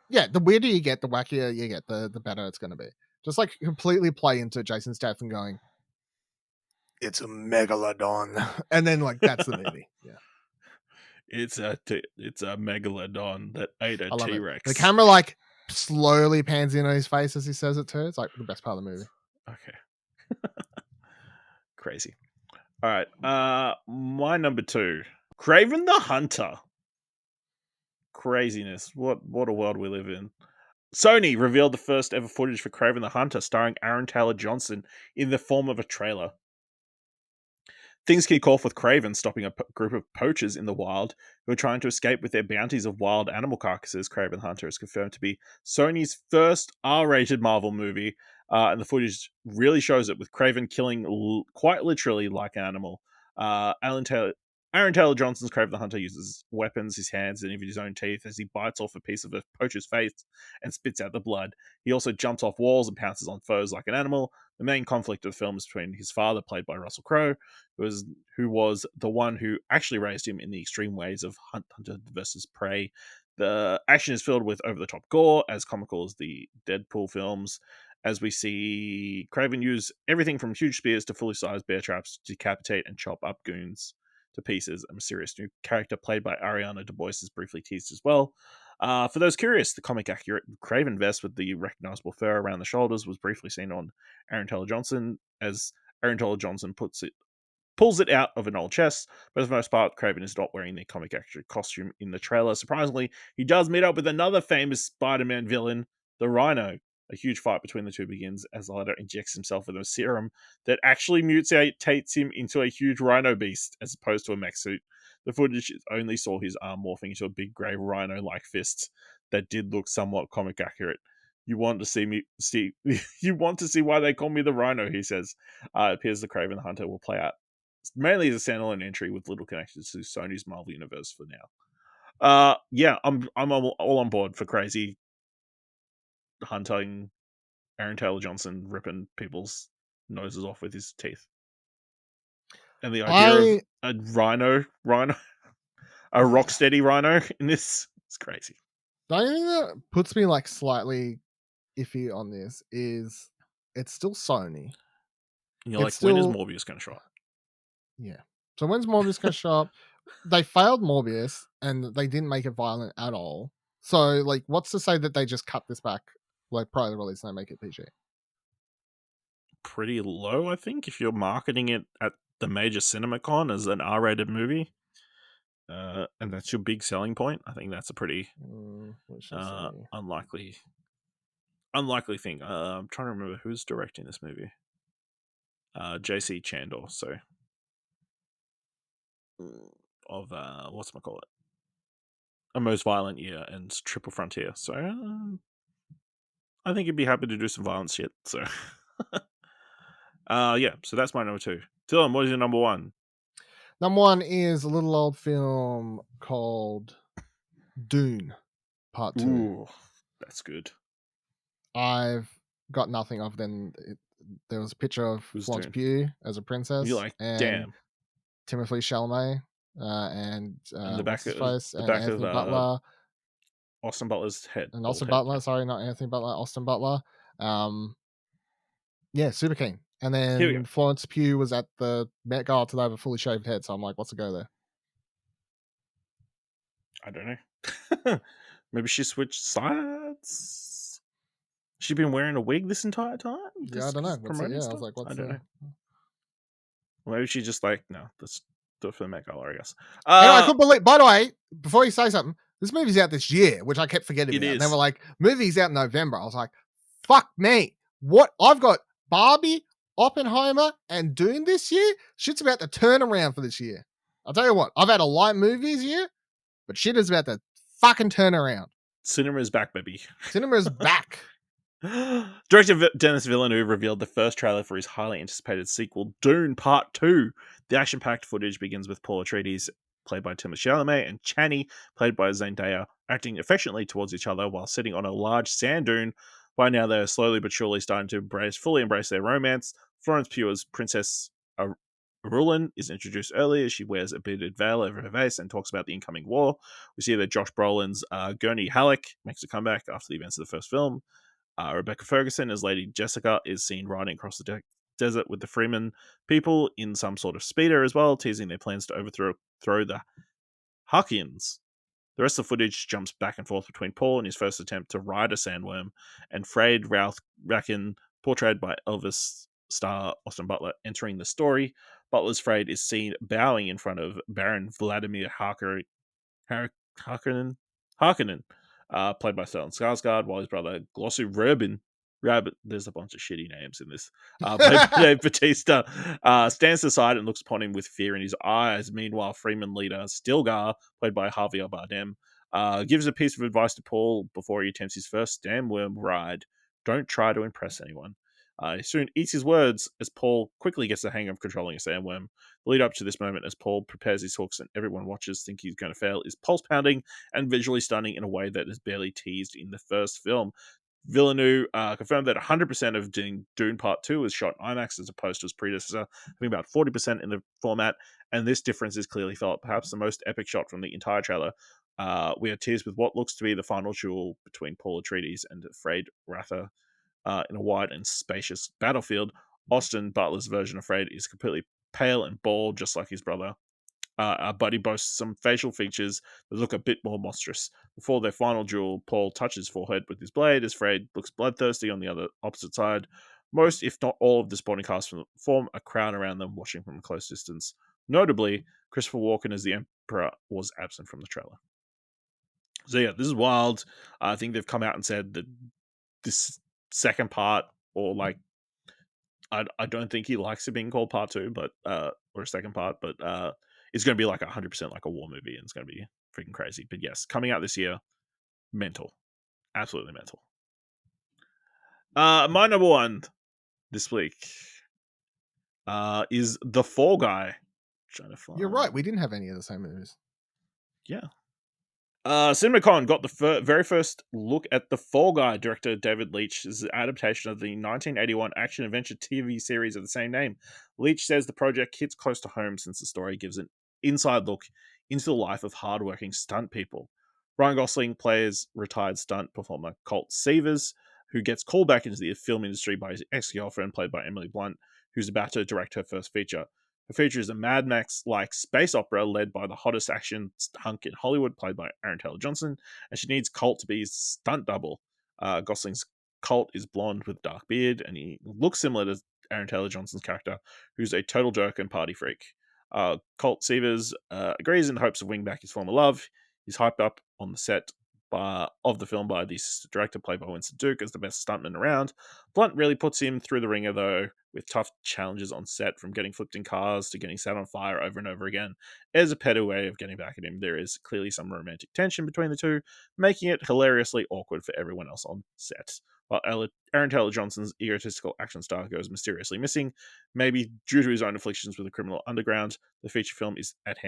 yeah, the weirder you get, the wackier you get, the better it's going to be. Just like completely play into Jason Statham going, it's a megalodon, and then like that's the movie. Yeah, it's a megalodon that ate a T-Rex. The camera like slowly pans in on his face as he says it too. It's like the best part of the movie. Okay. Crazy. All right. My number 2, Kraven the Hunter. Craziness. What a world we live in. Sony revealed the first ever footage for Kraven the Hunter, starring Aaron Taylor Johnson in the form of a trailer. Things kick off with Kraven stopping a group of poachers in the wild who are trying to escape with their bounties of wild animal carcasses. Kraven the Hunter is confirmed to be Sony's first R-rated Marvel movie, and the footage really shows it, with Kraven killing quite literally like an animal. Aaron Taylor Johnson's Kraven the Hunter uses weapons, his hands, and even his own teeth as he bites off a piece of a poacher's face and spits out the blood. He also jumps off walls and pounces on foes like an animal. The main conflict of the film is between his father, played by Russell Crowe, who was the one who actually raised him in the extreme ways of Hunter versus Prey. The action is filled with over-the-top gore, as comical as the Deadpool films, as we see Kraven use everything from huge spears to fully sized bear traps to decapitate and chop up goons to pieces. A mysterious new character played by Ariana DeBose is briefly teased as well. For those curious, the comic-accurate Kraven vest with the recognizable fur around the shoulders was briefly seen on Aaron Taylor Johnson, as Aaron Taylor Johnson pulls it out of an old chest, but for the most part, Kraven is not wearing the comic-accurate costume in the trailer. Surprisingly, he does meet up with another famous Spider-Man villain, the Rhino. A huge fight between the two begins as the latter injects himself with a serum that actually mutates him into a huge rhino beast as opposed to a mech suit. The footage only saw his arm morphing into a big grey rhino-like fist that did look somewhat comic accurate. You want to see why they call me the Rhino, he says. It appears the Kraven the Hunter will play out mainly as a standalone entry with little connections to Sony's Marvel Universe for now. Yeah, I'm all on board for crazy hunting Aaron Taylor Johnson ripping people's noses off with his teeth. And the idea of a rhino, a rocksteady rhino in this is crazy. The only thing that puts me like slightly iffy on this is it's still Sony. You're like, when is Morbius going to show up? Yeah. So when's Morbius going to show up? They failed Morbius and they didn't make it violent at all. So like, what's to say that they just cut this back like prior to the release and they make it PG? Pretty low, I think, if you're marketing it at the major CinemaCon as an R-rated movie, and that's your big selling point. I think that's a pretty unlikely unlikely thing. I'm trying to remember who's directing this movie. J.C. Chandor, so of whatchamacallit, A Most Violent Year and Triple Frontier. So I think he'd be happy to do some violent shit. So yeah, so that's my number 2. Dylan, what is your number 1? Number 1 is a little old film called Dune Part 2. Ooh, that's good. I've got nothing other than there was a picture of Who's Florence Dune? Pugh as a princess. You're like, and damn. Timothée Chalamet and the what's his face? And back Anthony of Butler. Austin Butler's head. And bald Austin head, Butler. yeah. Sorry, not Anthony Butler. Austin Butler. Yeah, super keen. And Here we go. then Florence Pugh was at the Met Gala today with a fully shaved head. So I'm like, what's the go there? I don't know. Maybe she switched sides. She been wearing a wig this entire time? Yeah, I don't know. Promoting I stuff? was like, what's I don't the... know. Well, maybe she just like, no, let's do it for the Met Gala, I guess. And I couldn't believe, by the way, before you say something, this movie's out this year, which I kept forgetting about. And they were like, movie's out in November. I was like, fuck me. What? I've got Barbie, Oppenheimer, and Dune this year? Shit's about to turn around for this year. I'll tell you what, I've had a light movies year, but shit is about to fucking turn around. Cinema is back, baby. Cinema is back. Director Denis Villeneuve revealed the first trailer for his highly anticipated sequel, Dune Part 2. The action-packed footage begins with Paul Atreides, played by Timothée Chalamet, and Chani, played by Zendaya, acting affectionately towards each other while sitting on a large sand dune. By now, they are slowly but surely starting to fully embrace their romance. Florence Pugh's Princess Rulin is introduced early as she wears a beaded veil over her face and talks about the incoming war. We see that Josh Brolin's Gurney Halleck makes a comeback after the events of the first film. Rebecca Ferguson as Lady Jessica is seen riding across the desert with the Freeman people in some sort of speeder as well, teasing their plans to overthrow the Harkians. The rest of the footage jumps back and forth between Paul and his first attempt to ride a sandworm, and Frade Rakin, portrayed by Elvis star Austin Butler, entering the story. Butler's Frade is seen bowing in front of Baron Vladimir Harkonnen, played by Stellan Skarsgård, while his brother Glossu Rabbit, there's a bunch of shitty names in this, played by Dave Bautista, stands aside and looks upon him with fear in his eyes. Meanwhile, Freeman leader Stilgar, played by Javier Bardem, gives a piece of advice to Paul before he attempts his first sandworm ride. Don't try to impress anyone. He soon eats his words as Paul quickly gets the hang of controlling a sandworm. The lead up to this moment, as Paul prepares his hooks and everyone watches think he's going to fail, is pulse pounding and visually stunning in a way that is barely teased in the first film. Villeneuve confirmed that 100% of Dune Part 2 was shot IMAX as opposed to his predecessor, having about 40% in the format, and this difference is clearly felt. Perhaps the most epic shot from the entire trailer. We are teased with what looks to be the final duel between Paul Atreides and Frade Rather. In a wide and spacious battlefield. Austin Butler's version of Frade is completely pale and bald, just like his brother. But he boasts some facial features that look a bit more monstrous. Before their final duel, Paul touches his forehead with his blade as Frade looks bloodthirsty on the opposite side. Most, if not all, of the supporting cast form a crowd around them, watching from a close distance. Notably, Christopher Walken as the Emperor was absent from the trailer. So yeah, this is wild. I think they've come out and said that this second part, or like, I don't think he likes it being called part 2, but or a second part, but it's going to be like 100% like a war movie, and it's going to be freaking crazy. But yes, coming out this year, mental, absolutely mental. My number 1 this week is The Fall Guy. You're right, we didn't have any of the same movies. Yeah. Cinemacon got the very first look at The Fall Guy. Director David Leitch's adaptation of the 1981 action-adventure TV series of the same name. Leitch says the project hits close to home since the story gives an inside look into the life of hardworking stunt people. Ryan Gosling plays retired stunt performer Colt Seavers, who gets called back into the film industry by his ex-girlfriend, played by Emily Blunt, who's about to direct her first feature. The feature is a Mad Max-like space opera led by the hottest action hunk in Hollywood, played by Aaron Taylor-Johnson, and she needs Colt to be his stunt double. Gosling's Colt is blonde with dark beard, and he looks similar to Aaron Taylor-Johnson's character, who's a total jerk and party freak. Colt Seavers agrees in the hopes of winning back his former love. He's hyped up on the set of the film by the assistant director, played by Winston Duke, as the best stuntman around. Blunt really puts him through the ringer, though, with tough challenges on set, from getting flipped in cars to getting set on fire over and over again. As a petty way of getting back at him, there is clearly some romantic tension between the two, making it hilariously awkward for everyone else on set. While Aaron Taylor Johnson's egotistical action star goes mysteriously missing, maybe due to his own afflictions with the criminal underground, the feature film is at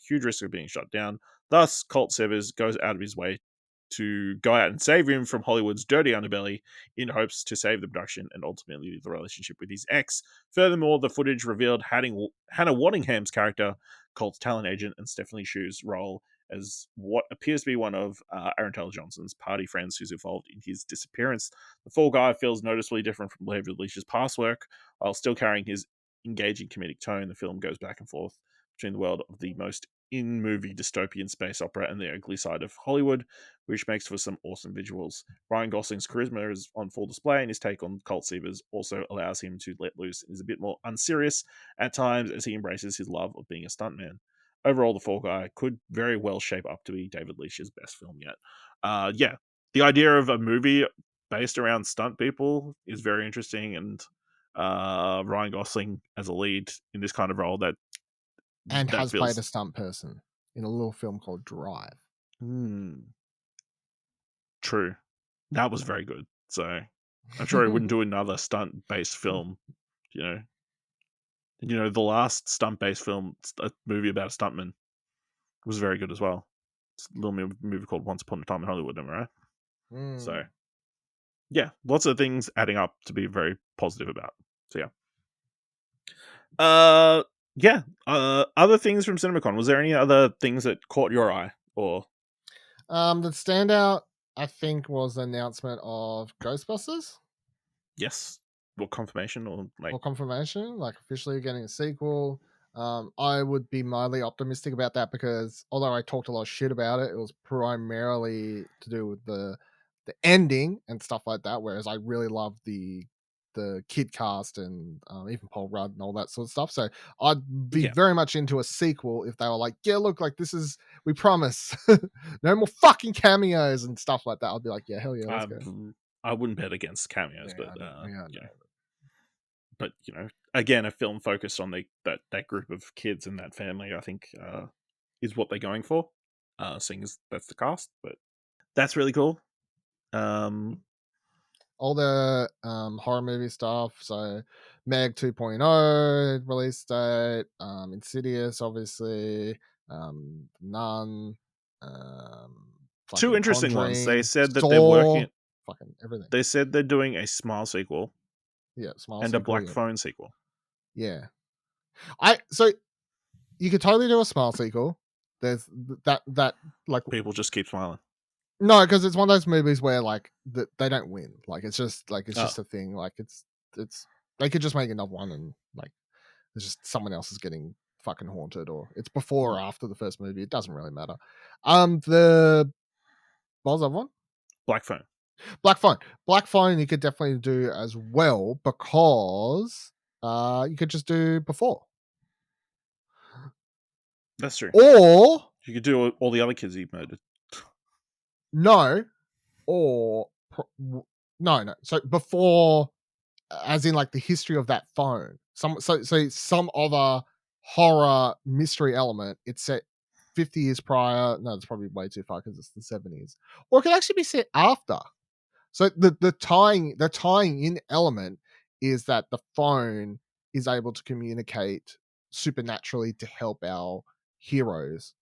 huge risk of being shut down. Thus, Colt Severs goes out of his way to go out and save him from Hollywood's dirty underbelly in hopes to save the production and ultimately the relationship with his ex. Furthermore, the footage revealed Hannah Waddingham's character, Colt's talent agent, and Stephanie Shu's role as what appears to be one of Aaron Taylor Johnson's party friends who's involved in his disappearance. The Fall Guy feels noticeably different from David Leitch's past work. While still carrying his engaging comedic tone, the film goes back and forth between the world of the most in-movie dystopian space opera and the ugly side of Hollywood, which makes for some awesome visuals. Ryan Gosling's charisma is on full display, and his take on Colt Severs also allows him to let loose and is a bit more unserious at times as he embraces his love of being a stuntman. Overall, The Fall Guy could very well shape up to be David Leitch's best film yet. The idea of a movie based around stunt people is very interesting, and Ryan Gosling as a lead in this kind of role that has played a stunt person in a little film called Drive. True. That was very good. So I'm sure he wouldn't do another stunt-based film, the last stunt-based film, a movie about a stuntman, was very good as well. It's a little movie called Once Upon a Time in Hollywood, am I right? So, yeah, lots of things adding up to be very positive about. So, yeah. Other things from Cinemacon. Was there any other things that caught your eye? Or the standout, I think, was the announcement of Ghostbusters. Yes. What confirmation or confirmation, like officially getting a sequel. I would be mildly optimistic about that because although I talked a lot of shit about it, it was primarily to do with the ending and stuff like that. Whereas I really love the kid cast and even Paul Rudd and all that sort of stuff. So I'd be very much into a sequel if they were like, yeah, look, like this is, we promise, no more fucking cameos and stuff like that. I'd be like, yeah, hell yeah, let's go. I wouldn't bet against cameos, but but again, a film focused on that group of kids and that family, I think, is what they're going for. Seeing as that's the cast, but that's really cool. All the horror movie stuff. So Meg 2.0 release date, Insidious, obviously, Nun, two interesting ones. They said that Saw, they're working fucking everything. They said they're doing a Smile sequel. Yeah, Smile and sequel, a Black Phone sequel. Yeah. So you could totally do a Smile sequel. There's that like people just keep smiling. No, because it's one of those movies where like they don't win. Like it's just just a thing. Like it's they could just make another one and like it's just someone else is getting fucking haunted, or it's before or after the first movie. It doesn't really matter. What was that one? Black Phone. Black Phone you could definitely do as well because you could just do before. That's true. Or you could do all the other kids he murdered. No. Or no. So before, as in like the history of that phone. Some other horror mystery element. It's set 50 years prior. No, it's probably way too far because it's the 70s. Or it could actually be set after. So the tying in element is that the phone is able to communicate supernaturally to help our heroes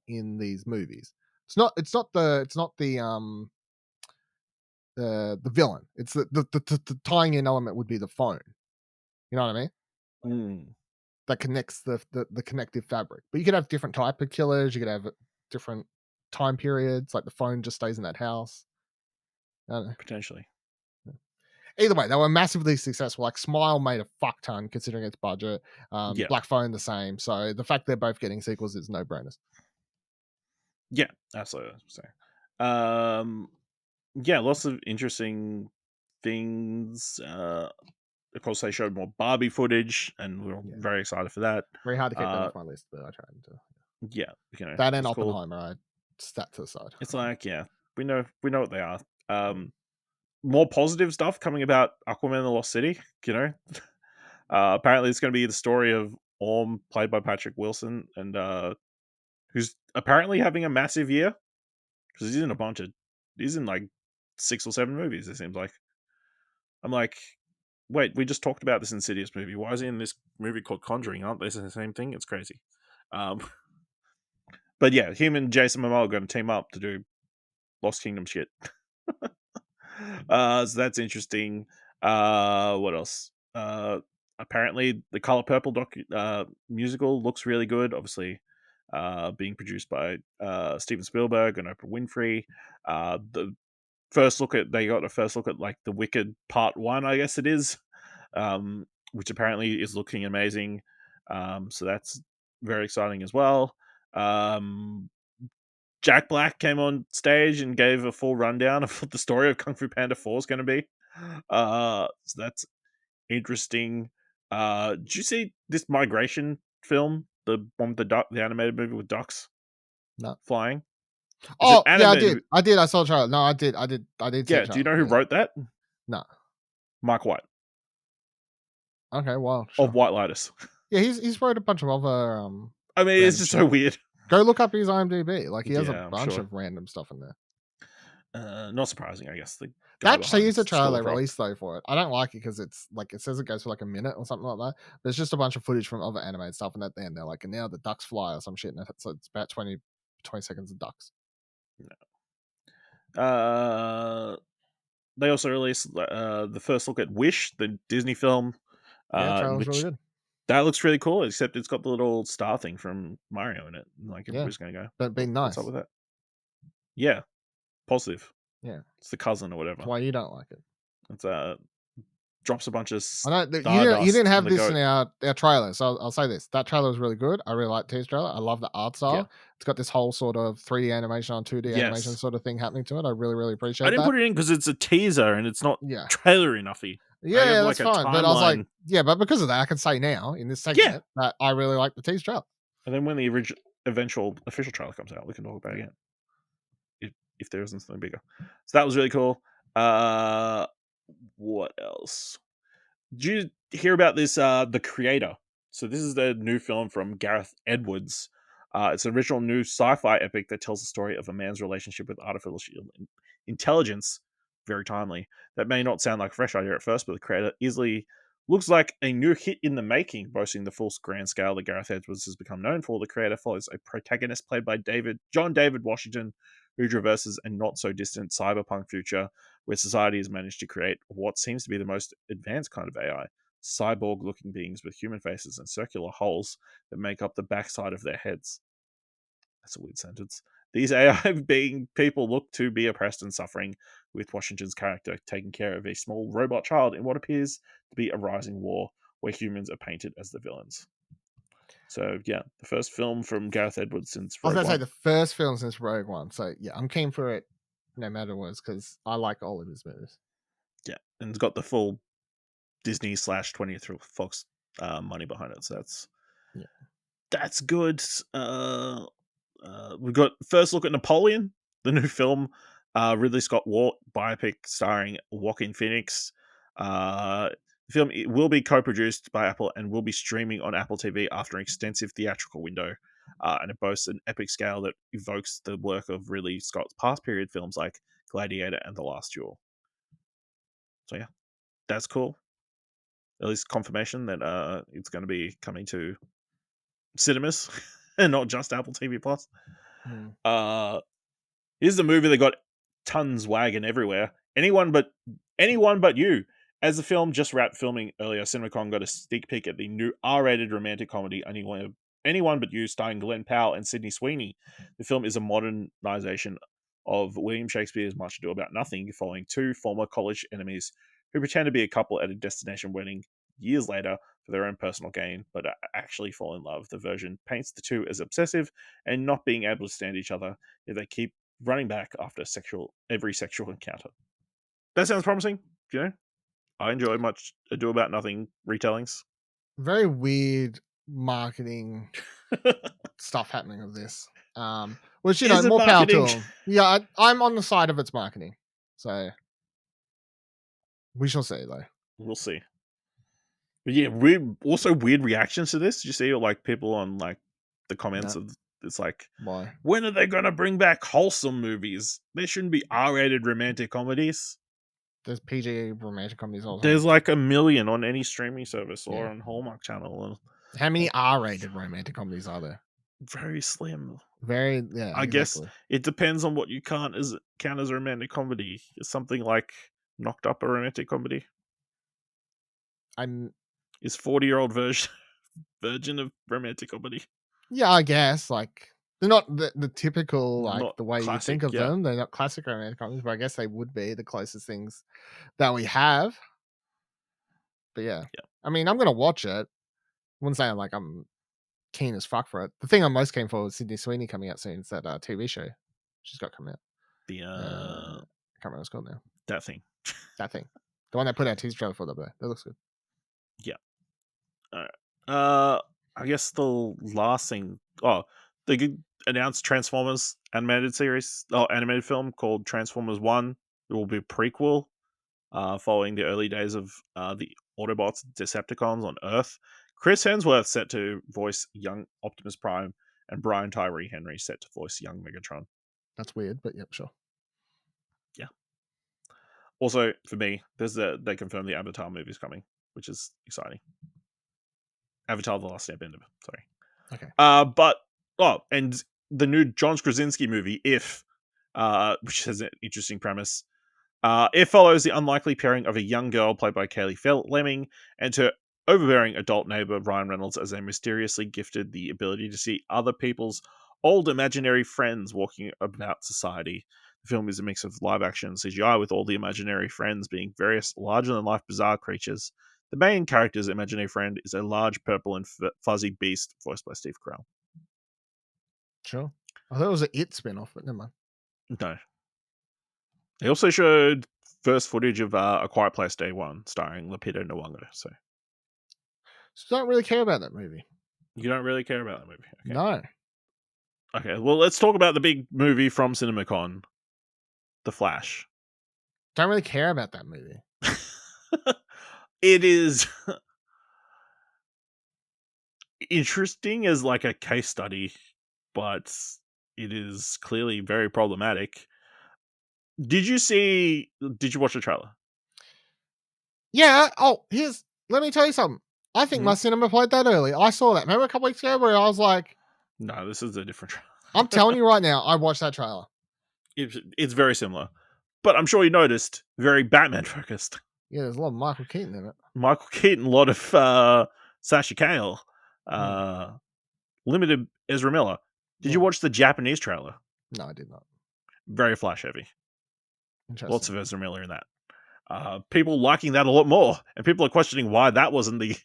in these movies. It's not the villain. It's the tying in element would be the phone. You know what I mean? That connects the connective fabric. But you could have different type of killers. You could have different time periods. Like the phone just stays in that house. I don't know. Potentially. Either way, they were massively successful. Like Smile made a fuck ton considering its budget. Black Phone the same. So the fact they're both getting sequels is no brainers. Yeah, absolutely. Lots of interesting things. Of course, they showed more Barbie footage, and we're very excited for that. Very hard to keep that off my list, but I tried to. Yeah, That and Oppenheimer. stat to the side. It's like, yeah, we know what they are. More positive stuff coming about Aquaman and the Lost City. You know, apparently it's going to be the story of Orm, played by Patrick Wilson, and who's apparently having a massive year because he's in like 6 or 7 movies. It seems like. I'm like, wait, we just talked about this Insidious movie. Why is he in this movie called Conjuring? Aren't they the same thing? It's crazy. But yeah, him and Jason Momoa are going to team up to do Lost Kingdom shit. So that's interesting. What else? Apparently, the Color Purple musical looks really good. Obviously, being produced by Steven Spielberg and Oprah Winfrey. They got a first look at like the Wicked Part 1, I guess it is, which apparently is looking amazing. So that's very exciting as well. Jack Black came on stage and gave a full rundown of what the story of Kung Fu Panda 4 is going to be. So that's interesting. Did you see this migration film? The one with the animated movie with ducks? No. Flying? Oh, yeah, I did. I saw the trailer. No, I did. Yeah, do you know who wrote that? No. Mike White. Okay, well, sure. Of White Lotus. Yeah, he's wrote a bunch of other I mean, it's just so weird. Go look up his IMDb. Like, he has a bunch sure. of random stuff in there. Not surprising, I guess. That teaser trailer they released though for it, I don't like it because it's like it says it goes for like a minute or something like that. There's just a bunch of footage from other animated stuff, and at the end they're like, and now the ducks fly or some shit, and so it's about 20 seconds of ducks. No. They also released the first look at Wish, the Disney film. Trailer's really good. That looks really cool, except it's got the little star thing from Mario in it. Like, everybody's going to go. But being nice. What's up with that? Yeah. Positive. Yeah. It's the cousin or whatever. That's why you don't like it. It's drops a bunch of I know, you didn't have this in our trailer, so I'll say this. That trailer was really good. I really like the teaser trailer. I love the art style. Yeah. It's got this whole sort of 3D animation on 2D animation sort of thing happening to it. I really, really appreciate that. I didn't put it in because it's a teaser and it's not trailer enoughy. Yeah, that's fine. But I was like, but because of that, I can say now in this segment that I really like the teaser trailer. And then when the eventual official trailer comes out, we can talk about it again. If there isn't something bigger. So that was really cool. What else? Did you hear about this? The Creator. So this is the new film from Gareth Edwards. It's an original new sci-fi epic that tells the story of a man's relationship with artificial intelligence. Very timely. That may not sound like a fresh idea at first, but The Creator easily looks like a new hit in the making, boasting the full grand scale that Gareth Edwards has become known for. The Creator follows a protagonist played by John David Washington, who traverses a not-so-distant cyberpunk future where society has managed to create what seems to be the most advanced kind of AI, cyborg-looking beings with human faces and circular holes that make up the backside of their heads. That's a weird sentence. These AI being people look to be oppressed and suffering, with Washington's character taking care of a small robot child in what appears to be a rising war where humans are painted as the villains. So, yeah, the first film from Gareth Edwards since Rogue One. I was going to say the first film since Rogue One. So, yeah, I'm keen for it no matter what, because I like all of his movies. Yeah, and it's got the full Disney / 20th Fox money behind it. So that's good. We've got first look at Napoleon, the new film, Ridley Scott biopic starring Joaquin Phoenix. The film will be co-produced by Apple and will be streaming on Apple TV after an extensive theatrical window. And it boasts an epic scale that evokes the work of Ridley Scott's past period films like Gladiator and The Last Duel. So yeah, that's cool. At least confirmation that it's going to be coming to cinemas and not just Apple TV Plus. Here's the movie that got tons wagging everywhere. Anyone but you. As the film just wrapped filming earlier, Cinemacon got a sneak peek at the new R-rated romantic comedy Anyone But You, starring Glenn Powell and Sydney Sweeney. The film is a modernization of William Shakespeare's Much Ado About Nothing, following two former college enemies who pretend to be a couple at a destination wedding years later for their own personal gain, but actually fall in love. The version paints the two as obsessive and not being able to stand each other if they keep running back after every sexual encounter. That sounds promising, you know? I enjoy Much Ado About Nothing retellings. Very weird marketing stuff happening with this. Which, Is it more power to marketing? them. Yeah, I'm on the side of its marketing. So we shall see, though. We'll see. But yeah, weird reactions to this. Did you see like people on like the comments No. of it's like, Why? when are they gonna bring back wholesome movies? There shouldn't be R-rated romantic comedies. There's PG romantic comedies also. There's like 1 million on any streaming service or Yeah. on Hallmark Channel. How many R-rated romantic comedies are there? Very slim. Very, yeah. I guess exactly. it depends on what you count as a romantic comedy. Is something like Knocked Up a romantic comedy? Is 40-year-old version of romantic comedy? Yeah, I guess. Like, they're not the typical, like, Not the way you classic, think of yeah. them. They're not classic romantic comedies, but I guess they would be the closest things that we have. But yeah. I mean, I'm going to watch it. I wouldn't say I'm keen as fuck for it. The thing I'm most keen for is Sydney Sweeney coming out soon. It's that TV show she's got coming out. The I can't remember what it's called now. that thing. That thing. The one that put out a teaser trailer for the That looks good. Yeah. Alright. I guess the last thing. Oh, they announced Transformers animated film called Transformers 1. It will be a prequel, following the early days of the Autobots, Decepticons on Earth. Chris Hemsworth set to voice young Optimus Prime, and Brian Tyree Henry set to voice young Megatron. That's weird, but yep, sure. Yeah. Also, for me, they confirmed the Avatar movie's coming, which is exciting. Avatar: The Last Airbender. Sorry. Okay. And the new John Krasinski movie, If, which has an interesting premise. It follows the unlikely pairing of a young girl played by Kaylee Fleming and her overbearing adult neighbor Ryan Reynolds, as they mysteriously gifted the ability to see other people's old imaginary friends walking about society. The film is a mix of live action and CGI, with all the imaginary friends being various larger-than-life bizarre creatures. The main character's imaginary friend is a large purple and fuzzy beast voiced by Steve Carell. Sure. I thought it was an It spin-off, but never mind. No. They also showed first footage of A Quiet Place Day 1, starring Lupita Nyong'o. So don't really care about that movie. You don't really care about that movie? Okay. No. Okay, well, let's talk about the big movie from Cinemacon, The Flash. Don't really care about that movie. It is interesting as like a case study, but it is clearly very problematic. Did you watch the trailer? Yeah. Oh, let me tell you something. I think my cinema played that early. I saw that. Remember a couple weeks ago where I was like, no, this is a different trailer. I'm telling you right now, I watched that trailer. It's very similar. But I'm sure you noticed, very Batman focused. Yeah, there's a lot of Michael Keaton in it. Michael Keaton, a lot of Sasha Cale, limited Ezra Miller. Did you watch the Japanese trailer? No, I did not. Very Flash heavy. Lots of Ezra Miller in that. People liking that a lot more, and people are questioning why that wasn't the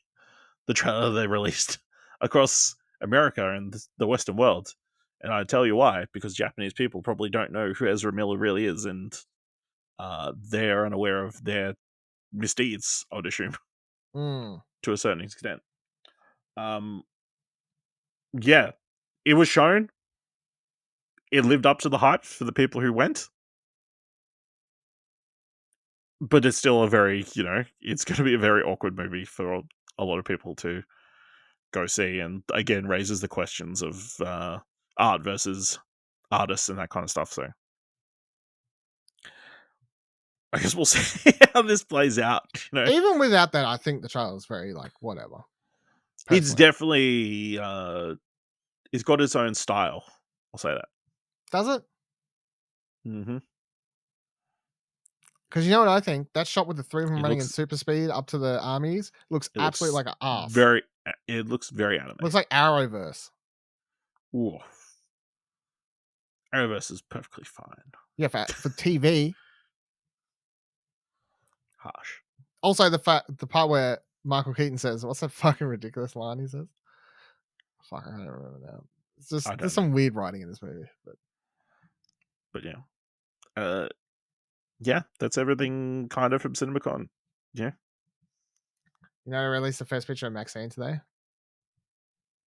trailer they released across America and the Western world. And I tell you why, because Japanese people probably don't know who Ezra Miller really is, and they're unaware of their misdeeds, I would assume, to a certain extent. Yeah, it was shown. It lived up to the hype for the people who went. But it's still a very, it's going to be a very awkward movie for a lot of people to go see, and again raises the questions of art versus artists and that kind of stuff. So I guess we'll see how this plays out. Even without that, I think the trailer is very whatever. Personally. It's definitely it's got its own style. I'll say that. Does it? Mm-hmm. Because you know what I think? That shot with the three of them running in super speed up to the armies looks absolutely like an ass. It looks very animated. Looks like Arrowverse. Ooh. Arrowverse is perfectly fine. Yeah, for TV. Harsh. Also, the part where Michael Keaton says, "What's that fucking ridiculous line?" He says, "Fuck, I don't remember now." It's just there's some weird writing in this movie, but yeah, yeah, that's everything kind of from CinemaCon. Yeah, they released the first picture of Maxine today.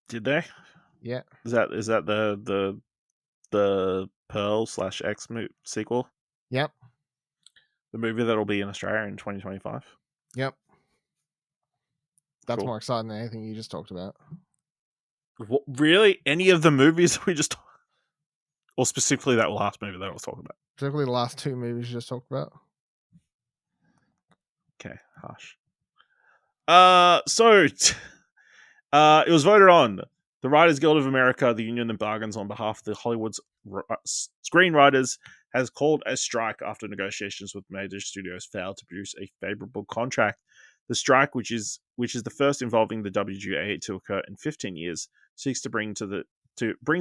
Did they? Yeah. Is that the the Pearl / X sequel. Yep. The movie that'll be in Australia in 2025. Yep. That's Cool. more exciting than anything you just talked about. What, really? Any of the movies we just, or specifically that last movie that I was talking about? Particularly the last two movies you just talked about. Okay, harsh. It was voted on. The Writers Guild of America, the union that bargains on behalf of the Hollywood's screenwriters, has called a strike after negotiations with major studios failed to produce a favorable contract. The strike, which is the first involving the WGA to occur in 15 years, seeks to brings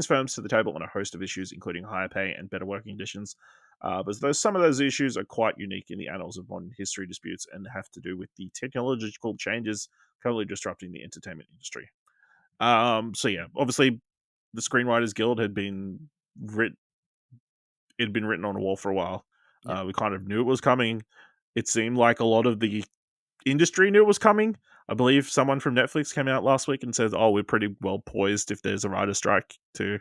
firms to the table on a host of issues, including higher pay and better working conditions. But though some of those issues are quite unique in the annals of modern history disputes and have to do with the technological changes currently disrupting the entertainment industry. So yeah, obviously, the Screenwriters Guild had been written. It had been written on a wall for a while. Yeah. We kind of knew it was coming. It seemed like a lot of the industry knew it was coming. I believe someone from Netflix came out last week and says, "Oh, we're pretty well poised if there's a writer strike to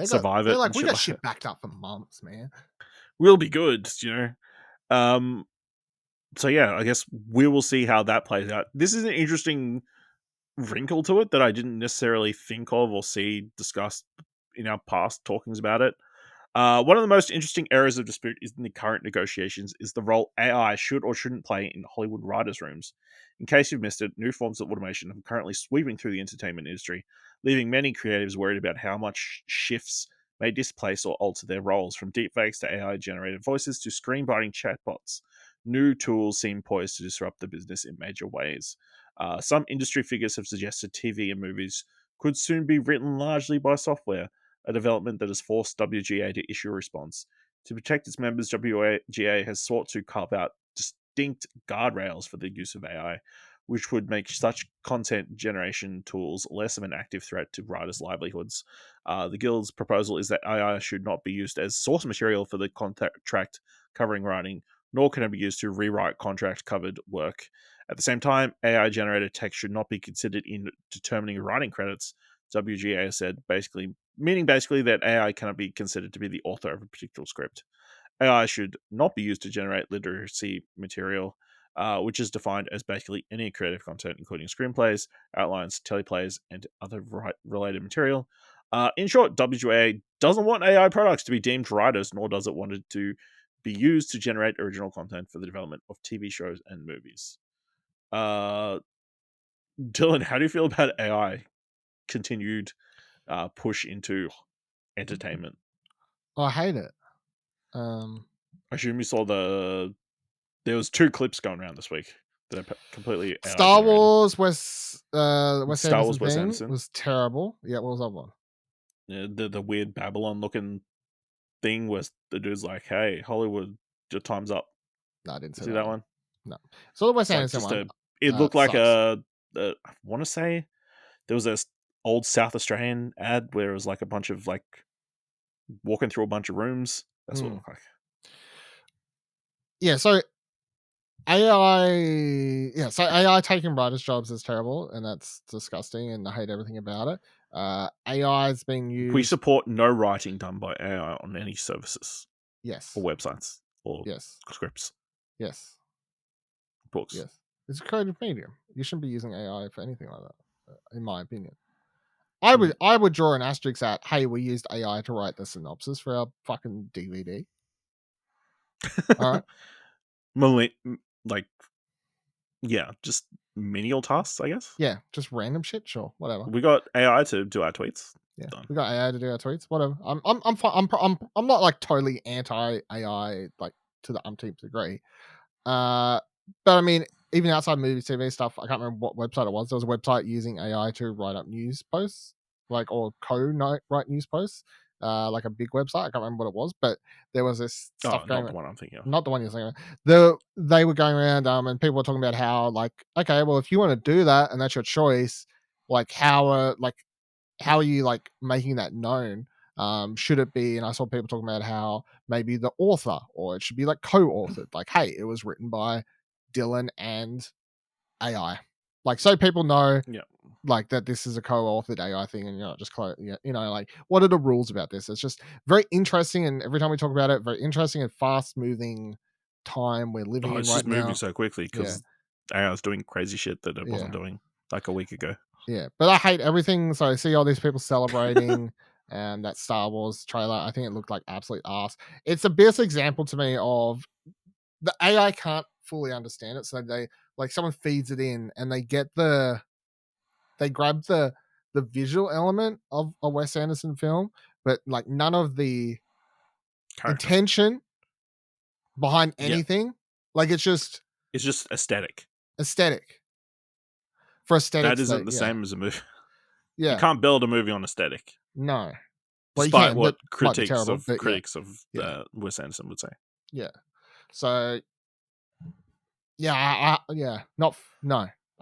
survive it." They're like, and we shit got like shit that. backed up for months, man. We'll be good, So yeah, I guess we will see how that plays out. This is an interesting wrinkle to it that I didn't necessarily think of or see discussed in our past talkings about it. One of the most interesting areas of dispute in the current negotiations is the role AI should or shouldn't play in Hollywood writers' rooms. In case you've missed it, new forms of automation are currently sweeping through the entertainment industry, leaving many creatives worried about how much shifts may displace or alter their roles, from deepfakes to AI-generated voices to screenwriting chatbots. New tools seem poised to disrupt the business in major ways. Some industry figures have suggested TV and movies could soon be written largely by software, a development that has forced WGA to issue a response. To protect its members, WGA has sought to carve out distinct guardrails for the use of AI, which would make such content generation tools less of an active threat to writers' livelihoods. The Guild's proposal is that AI should not be used as source material for the contract covering writing, nor can it be used to rewrite contract-covered work. At the same time, AI-generated text should not be considered in determining writing credits, WGA said, meaning that AI cannot be considered to be the author of a particular script. AI should not be used to generate literacy material, which is defined as basically any creative content, including screenplays, outlines, teleplays, and other related material. In short, WGA doesn't want AI products to be deemed writers, nor does it want it to be used to generate original content for the development of TV shows and movies. Dylan, how do you feel about AI continued push into entertainment? I hate it. I assume you saw there was 2 clips going around this week that are completely Star Wars Wes Anderson thing Anderson was terrible. Yeah, what was that one? Yeah, the weird Babylon looking thing where the dude's like, "Hey, Hollywood, your time's up." No, I didn't see that one. No, so the Wes It's like Anderson one. It looked like sucks. I want to say there was this old South Australian ad where it was like a bunch of like walking through a bunch of rooms. That's what it looked like. Yeah, so AI taking writers' jobs is terrible, and that's disgusting, and I hate everything about it. AI is being used. We support no writing done by AI on any services. Yes. Or websites. Or yes. Scripts. Yes. Books. Yes. It's a creative medium. You shouldn't be using AI for anything like that, in my opinion. I would draw an asterisk at, hey, we used AI to write the synopsis for our fucking DVD. All right. Just menial tasks, I guess. Yeah, just random shit. Sure, whatever. We got AI to do our tweets. Yeah, done. We got AI to do our tweets. Whatever. I'm not like totally anti AI like to the umpteenth degree. But I mean, even outside movie, TV stuff, I can't remember what website it was. There was a website using AI to write up news posts, or write news posts. Like a big website. I can't remember what it was, but there was this stuff going. Not the one I'm thinking of. Not the one you're thinking of. They were going around, and people were talking about how, like, okay, well, if you want to do that and that's your choice, like, how are you like making that known? Should it be? And I saw people talking about how maybe the author, or it should be like co-authored. Like, hey, it was written by Dylan and AI. Like, so people know. Yeah. like that this is a co-authored AI thing, and you're not just like what are the rules about this? It's just very interesting, and every time we talk about it, very interesting and fast moving time we're living in It's right just moving now. so quickly because AI is doing crazy shit that it wasn't doing like a week ago. Yeah, but I hate everything. So I see all these people celebrating that Star Wars trailer. I think it looked like absolute ass. It's the best example to me of the AI can't fully understand it. So they like someone feeds it in and they grab the visual element of a Wes Anderson film, but like none of the intention behind anything. Like it's just aesthetic. For aesthetics, that isn't the same as a movie. Yeah, you can't build a movie on aesthetic. No, despite what critics of Wes Anderson would say. Yeah. So I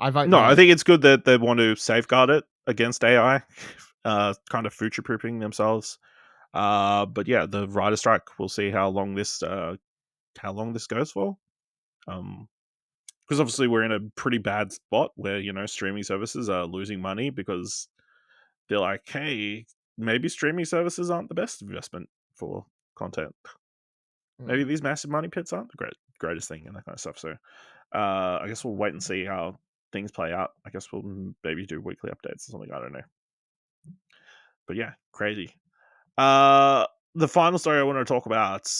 vote no. I think it's good that they want to safeguard it against AI, kind of future proofing themselves. But yeah, the writer strike. We'll see how long this goes for. Because obviously we're in a pretty bad spot where streaming services are losing money because they're like, hey, maybe streaming services aren't the best investment for content. Maybe these massive money pits aren't the greatest thing and that kind of stuff. So I guess we'll wait and see how things play out. I guess we'll maybe do weekly updates or something. I don't know. But yeah, crazy. The final story I want to talk about,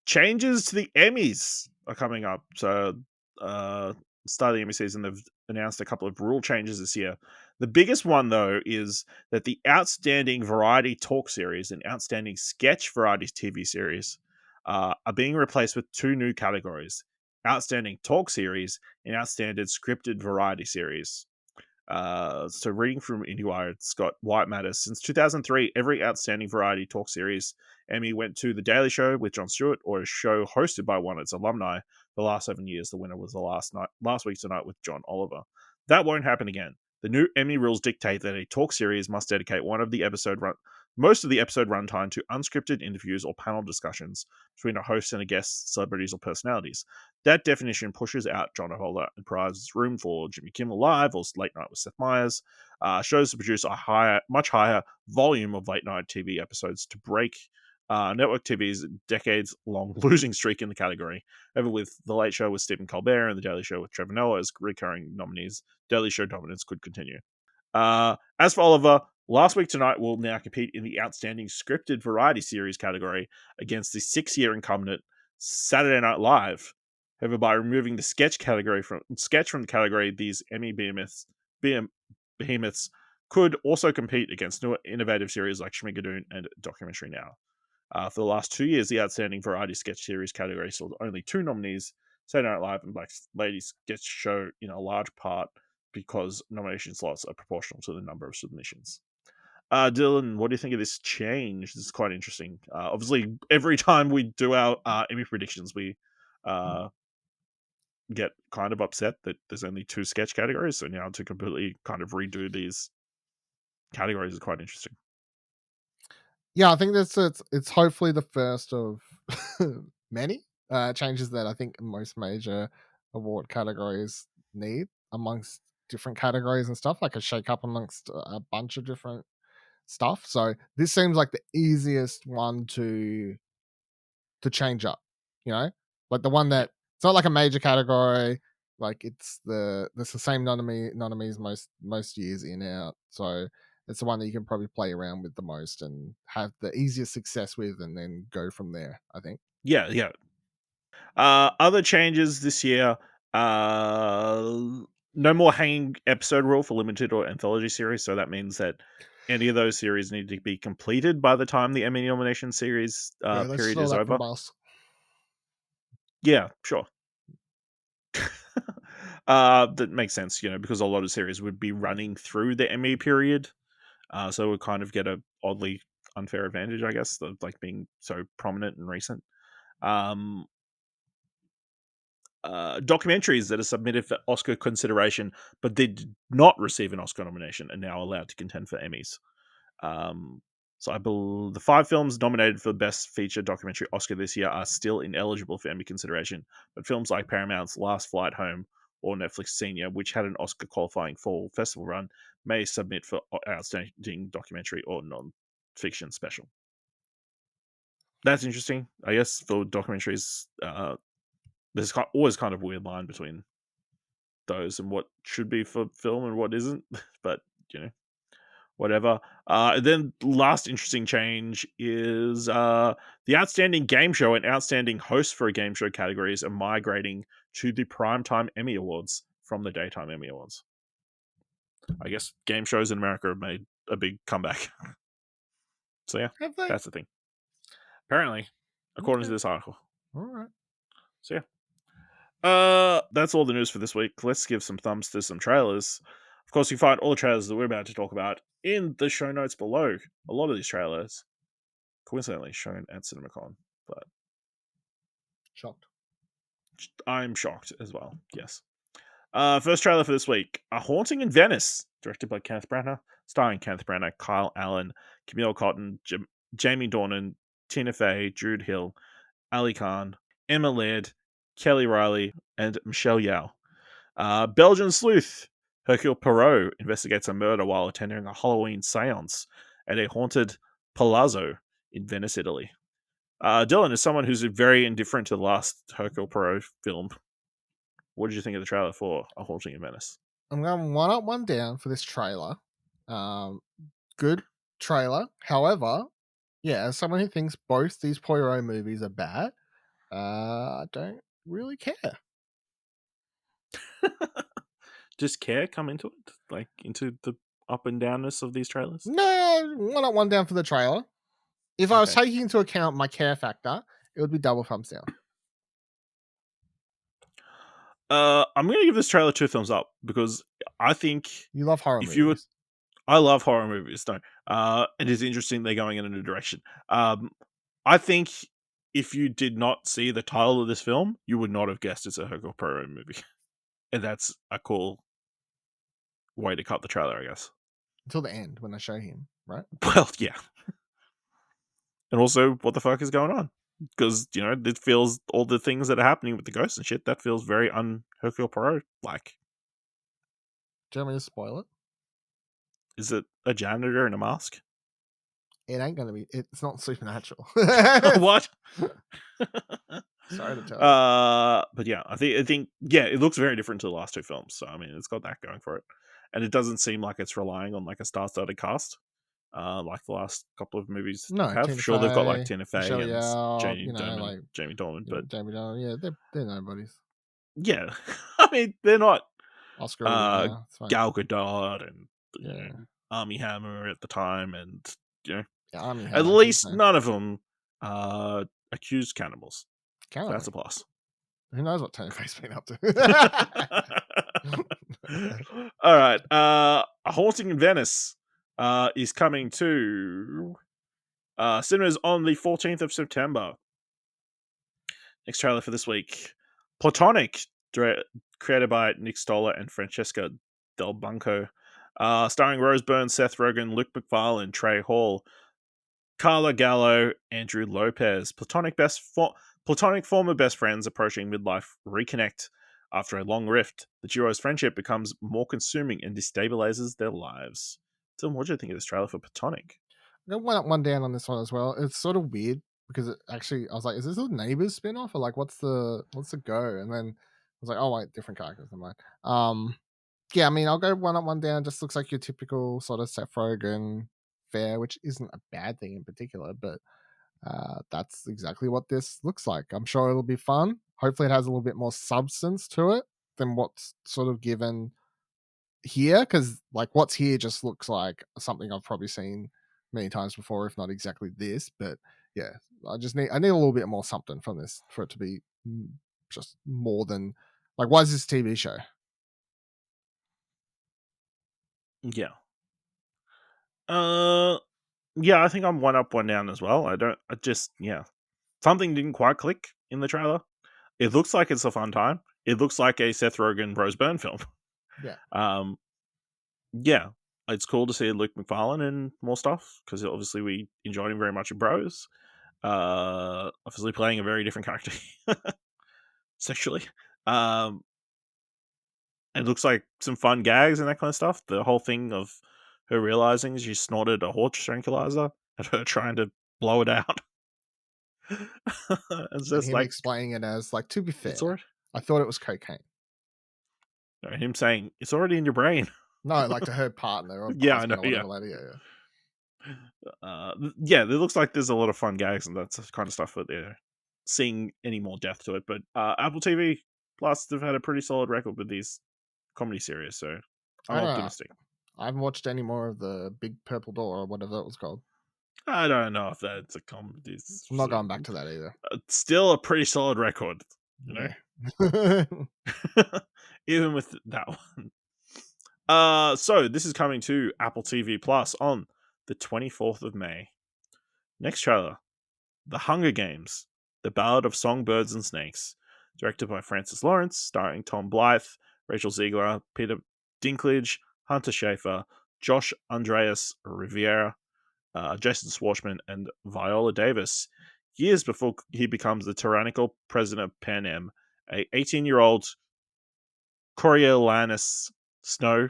changes to the Emmys are coming up. So start of the Emmy season, they've announced a couple of rule changes this year. The biggest one, though, is that the Outstanding Variety Talk Series and Outstanding Sketch Variety TV Series are being replaced with two new categories: Outstanding Talk Series and Outstanding Scripted Variety Series. So reading from IndieWire, it's got White Matters. Since 2003, every Outstanding Variety Talk Series Emmy went to The Daily Show with Jon Stewart or a show hosted by one of its alumni. The last 7 years, the winner was last week tonight with John Oliver. That won't happen again. The new Emmy rules dictate that a talk series must dedicate most of the episode runtime to unscripted interviews or panel discussions between a host and a guest, celebrities or personalities. That definition pushes out John Oliver and provides room for Jimmy Kimmel Live or Late Night with Seth Meyers, shows to produce a much higher volume of late night TV episodes to break network TV's decades-long losing streak in the category. Ever with The Late Show with Stephen Colbert and The Daily Show with Trevor Noah as recurring nominees, Daily Show dominance could continue. As for Oliver, last week tonight will now compete in the Outstanding Scripted Variety Series category against the 6-year incumbent Saturday Night Live. However, by removing the sketch from the category, these Emmy behemoths could also compete against newer innovative series like Schmigadoon and Documentary Now. For the last 2 years, the Outstanding Variety Sketch Series category saw only 2 nominees, Saturday Night Live and Black Ladies Sketch Show, in a large part because nomination slots are proportional to the number of submissions. Dylan, what do you think of this change? This is quite interesting. Obviously, every time we do our Emmy predictions, we get kind of upset that there's only 2 sketch categories. So now to completely kind of redo these categories is quite interesting. Yeah, I think it's hopefully the first of many changes that I think most major award categories need amongst different categories and stuff, like a shake up amongst a bunch of different stuff. So this seems like the easiest one to change up, like the one that it's not like a major category, like it's the same nominees most years in out. So it's the one that you can probably play around with the most and have the easiest success with, and then go from there, I think. Yeah. Other changes this year, no more hanging episode rule for limited or anthology series. So that means that any of those series need to be completed by the time the Emmy nomination series period is over. Yeah, sure. That makes sense, because a lot of series would be running through the Emmy period. So we kind of get a oddly unfair advantage, I guess, of like being so prominent and recent. Documentaries that are submitted for Oscar consideration but they did not receive an Oscar nomination are now allowed to contend for Emmys. So I believe the 5 films nominated for Best Feature Documentary Oscar this year are still ineligible for Emmy consideration, but films like Paramount's Last Flight Home or Netflix Senior, which had an Oscar qualifying fall festival run, may submit for outstanding documentary or non-fiction special. That's interesting. I guess for documentaries, there's always kind of a weird line between those and what should be for film and what isn't. But whatever. Then last interesting change is the outstanding game show and outstanding host for a game show categories are migrating to the Primetime Emmy Awards from the Daytime Emmy Awards. I guess game shows in America have made a big comeback. So yeah, that's the thing. Apparently, according to this article. All right. So yeah. That's all the news for this week. Let's give some thumbs to some trailers. Of course, you find all the trailers that we're about to talk about in the show notes below. A lot of these trailers, coincidentally, shown at Cinemacon, but shocked. I'm shocked as well. Yes. First trailer for this week: A Haunting in Venice, directed by Kenneth Branagh, starring Kenneth Branagh, Kyle Allen, Camille Cotton, Jamie Dornan, Tina Fey, Jude Hill, Ali Khan, Emma Laird, Kelly Riley, and Michelle Yeoh. Belgian sleuth Hercule Poirot investigates a murder while attending a Halloween seance at a haunted palazzo in Venice, Italy. Dylan is someone who's very indifferent to the last Hercule Poirot film. What did you think of the trailer for A Haunting in Venice? I'm going one up, one down for this trailer. Good trailer. However, yeah, as someone who thinks both these Poirot movies are bad, I don't really care. Does care come into it? Like, into the up and downness of these trailers? No, one up, one down for the trailer. If I was taking into account my care factor, it would be double thumbs down. I'm going to give this trailer 2 thumbs up because I think you love horror movies. I love horror movies. No, it is interesting they're going in a new direction. I think if you did not see the title of this film, you would not have guessed it's a Hercule Poirot movie, and that's a cool way to cut the trailer, I guess. Until the end when I show him, right? Well, yeah. And also, what the fuck is going on? Because, it feels all the things that are happening with the ghosts and shit, that feels very un-Hercule Poirot-like. Do you want me to spoil it? Is it a janitor in a mask? It ain't going to be. It's not supernatural. What? Sorry to tell you. But yeah, I think, yeah, it looks very different to the last 2 films. So, I mean, it's got that going for it. And it doesn't seem like it's relying on, like, a star-studded cast. Like the last couple of movies have. Sure, they've got like Tina Fey and Jamie Dornan, but Jamie Dornan, yeah, they're nobodies. Yeah, I mean they're not Oscar Gal Gadot and Armie Hammer at the time, and at least none of them accused cannibals. That's a plus. Who knows what Tony Fey's been up to? All right, A Haunting in Venice is coming to cinemas on the 14th of September. Next trailer for this week: Platonic, created by Nick Stoller and Francesca Del Bunco, starring Rose Byrne, Seth Rogen, Luke McFarlane, Trey Hall, Carla Gallo, Andrew Lopez. Platonic former best friends approaching midlife reconnect after a long rift. The duo's friendship becomes more consuming and destabilizes their lives. So, what do you think of this trailer for Platonic? I got one up, one down on this one as well. It's sort of weird because I was like, is this a Neighbours spin-off or like what's the go? And then I was like, oh wait, different characters. I'm like, yeah, I mean, I'll go one up, one down. Just looks like your typical sort of Seth Rogen fare, which isn't a bad thing in particular, but that's exactly what this looks like. I'm sure it'll be fun. Hopefully it has a little bit more substance to it than what's sort of given here, because like what's here just looks like something I've probably seen many times before, if not exactly this. But yeah, I need a little bit more something from this for it to be just more than like, why is this a TV show? Yeah. Yeah, I think I'm one up, one down as well. Something didn't quite click in the trailer. It looks like it's a fun time. It looks like a Seth Rogen, Rose Byrne film. Yeah. Yeah, it's cool to see Luke McFarlane and more stuff, because obviously we enjoyed him very much in Bros. Obviously playing a very different character sexually. It looks like some fun gags and that kind of stuff. The whole thing of her realizing she snorted a horse tranquilizer and her trying to blow it out. It's And just him like explaining it as like, to be fair, it's already, I thought it was cocaine. him saying it's already in your brain. No, like to her partner or Yeah, I husband know. or Yeah, whatever later. yeah. It looks like there's a lot of fun gags and that's kind of stuff, but they're seeing any more depth to it. But Apple TV Plus, they've had a pretty solid record with these comedy series, so I'm I don't know. optimistic. I haven't watched any more of the Big Purple Door or whatever it was called. I don't know if that's a comedy. I'm not going back to that either. It's still a pretty solid record, you know. Yeah. Even with that one. So this is coming to Apple TV Plus on the 24th of May. Next trailer, The Hunger Games: The Ballad of Songbirds and Snakes, directed by Francis Lawrence, starring Tom Blythe, Rachel Ziegler, Peter Dinklage, Hunter Schafer, Josh Andreas Rivera, Jason Schwartzman, and Viola Davis. Years before he becomes the tyrannical president of Pan Am, a 18-year-old Coriolanus Snow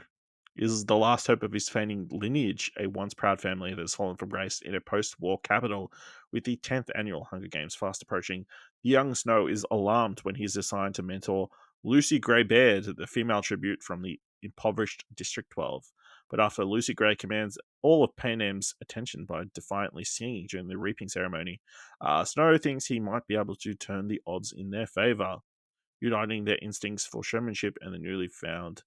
is the last hope of his fading lineage, a once proud family that has fallen from grace in a post-war capital. With the 10th annual Hunger Games fast approaching, the young Snow is alarmed when he is assigned to mentor Lucy Gray Baird, the female tribute from the impoverished District 12. But after Lucy Gray commands all of Pan Am's attention by defiantly singing during the reaping ceremony, Snow thinks he might be able to turn the odds in their favor. Uniting their instincts for showmanship and the newly found